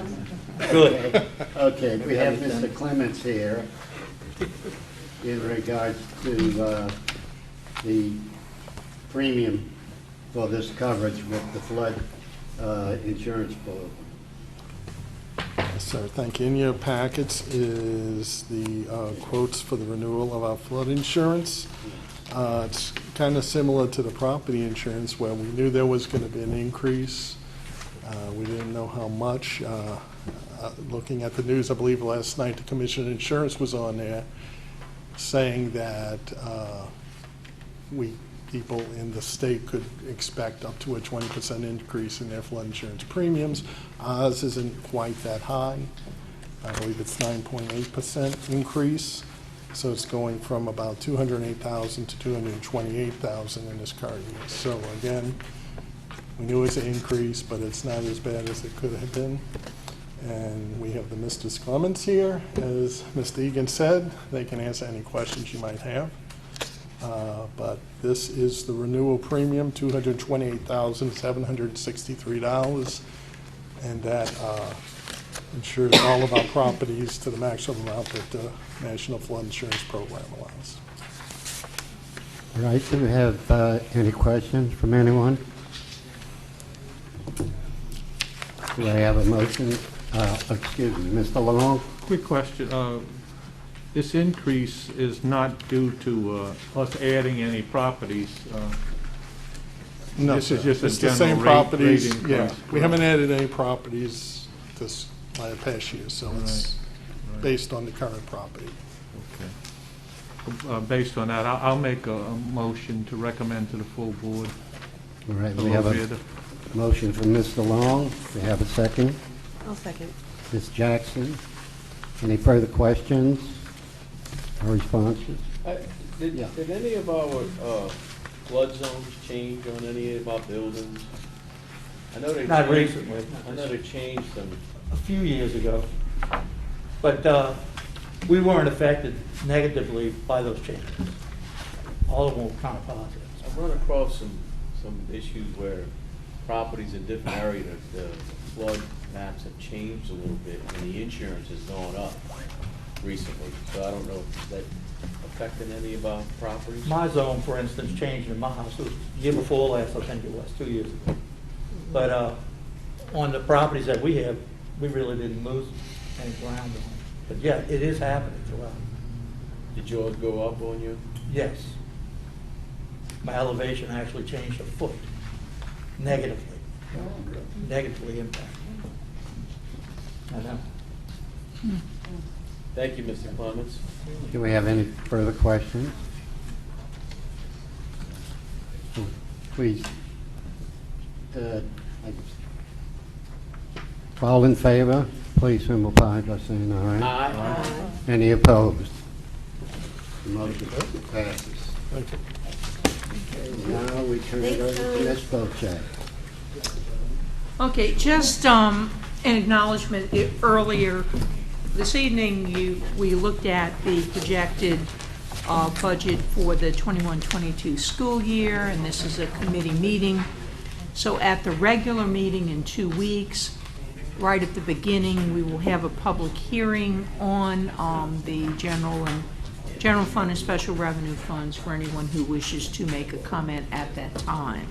Good. Okay, we have Mr. Clemens here in regards to the premium for this coverage with the flood insurance program. Yes, sir. Thank you. In your packets is the quotes for the renewal of our flood insurance. It's kind of similar to the property insurance where we knew there was going to be an increase. We didn't know how much. Looking at the news, I believe last night, the Commission of Insurance was on there saying that people in the state could expect up to a 20% increase in their flood insurance premiums. Ours isn't quite that high. I believe it's 9.8% increase. So it's going from about $208,000 to $228,000 in this current year. So again, we knew it was an increase, but it's not as bad as it could have been. And we have the Mr. Clemens here. As Mr. Egan said, they can answer any questions you might have. But this is the renewal premium, $228,763, and that insures all of our properties to the maximum amount that the National Flood Insurance Program allows. All right, do we have any questions from anyone? Do I have a motion? Excuse me, Mr. Lalonde? Quick question. This increase is not due to us adding any propities. No, This sir. is just a It's the general same rate properties. increase. Yeah, we haven't added any properties this past year, so it's Right. based on the current property. Okay. Based on that, I'll make a motion to recommend to the full board. All right, we have a motion from Mr. Long. We have a second. I'll second. Ms. Jackson. Any further questions or responses? Did any of our flood zones change on any of our buildings? I know they Not changed- recently. I know they changed them. A few years ago. But we weren't affected negatively by those changes. All of them were kind of positive. I've run across some issues where properties in different areas, the flood maps have changed a little bit, and the insurance has gone up recently. So I don't know if that affected any of our properties. My zone, for instance, changed in my house. It was the year before last, I think it was, 2 years ago. But on the properties that we have, we really didn't lose any ground on it. But yeah, it is happening throughout. Did yours go up on you? Yes. My elevation actually changed a foot negatively. Negatively impacted. I know. Thank you, Mr. Clements. Do we have any further questions? Please. All in favor, please signify by saying aye. Aye. Any opposed? The motion passes. Thank you. Now we turn it over to Ms. Bocek. Okay, just an acknowledgement. Earlier this evening, we looked at the projected budget for the 21-22 school year, and this is a committee meeting. So at the regular meeting in 2 weeks, right at the beginning, we will have a public hearing on the general fund and special revenue funds for anyone who wishes to make a comment at that time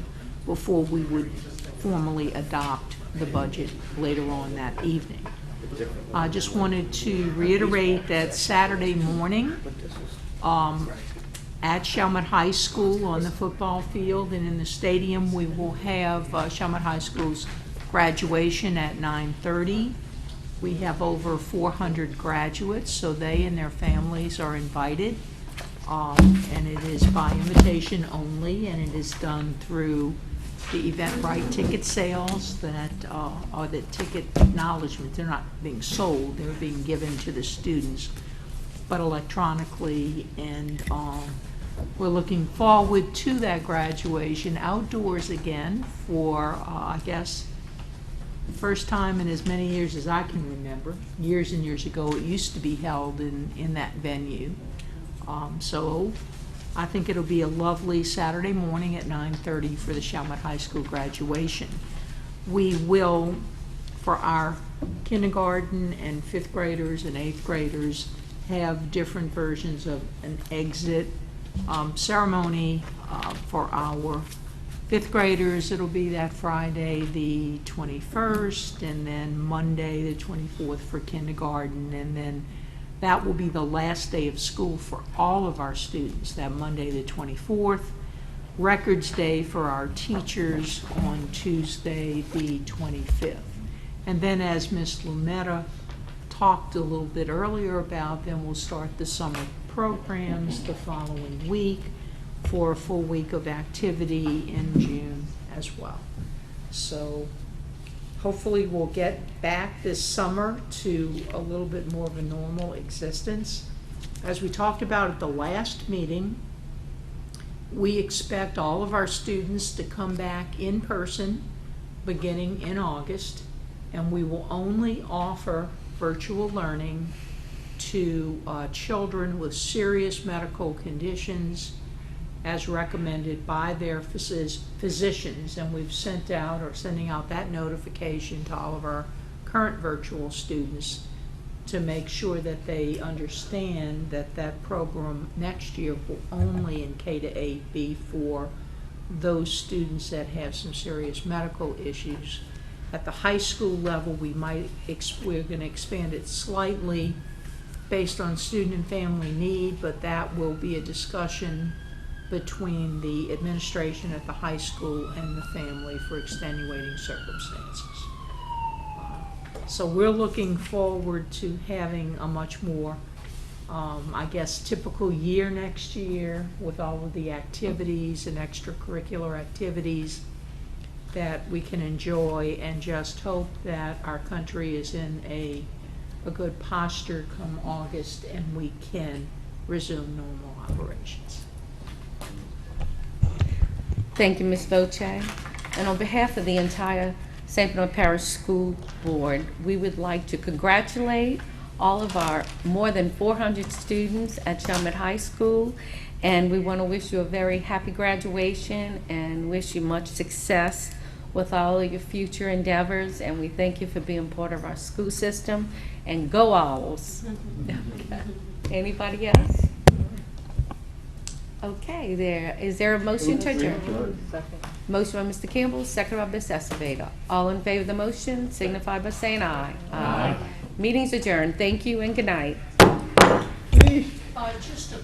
before we would formally adopt the budget later on that evening. I just wanted to reiterate that Saturday morning at Chalmette High School on the football field and in the stadium, we will have Chalmette High School's graduation at 9:30. We have over 400 graduates, so they and their families are invited. And it is by invitation only, and it is done through the Eventbrite ticket sales that are the ticket acknowledgement. They're not being sold, they're being given to the students, but electronically. And we're looking forward to that graduation outdoors again for, I guess, first time in as many years as I can remember. Years and years ago, it used to be held in that venue. So I think it'll be a lovely Saturday morning at 9:30 for the Chalmette High School graduation. We will, for our kindergarten and 5th graders and 8th graders, have different versions of an exit ceremony. For our 5th graders, it'll be that Friday the 21st, and then Monday the 24th for kindergarten, and then that will be the last day of school for all of our students, that Monday the 24th. Records Day for our teachers on Tuesday the 25th. And then, as Ms. Lumetta talked a little bit earlier about, then we'll start the summer programs the following week for a full week of activity in June as well. So hopefully we'll get back this summer to a little bit more of a normal existence. As we talked about at the last meeting, we expect all of our students to come back in person beginning in August, and we will only offer virtual learning to children with serious medical conditions as recommended by their physicians, and we've sent out or sending out that notification to all of our current virtual students to make sure that they understand that that program next year will only in K-8 be for those students that have some serious medical issues. At the high school level, we're going to expand it slightly based on student and family need, but that will be a discussion between the administration at the high school and the family for extenuating circumstances. So we're looking forward to having a much more, I guess, typical year next year with all of the activities and extracurricular activities that we can enjoy, and just hope that our country is in a good posture come August and we can resume normal operations. Thank you, Ms. Boche. And on behalf of the entire St. Bernard Parish School Board, we would like to congratulate all of our more than 400 students at Chalmette High School, and we want to wish you a very happy graduation and wish you much success with all of your future endeavors, and we thank you for being part of our school system, and go Owls. Anybody else? Okay, is there a motion to adjourn? Motion by Mr. Campbell, second by Ms. Acevedo. All in favor of the motion signify by saying aye. Aye. Meeting's adjourned. Thank you and good night. Just a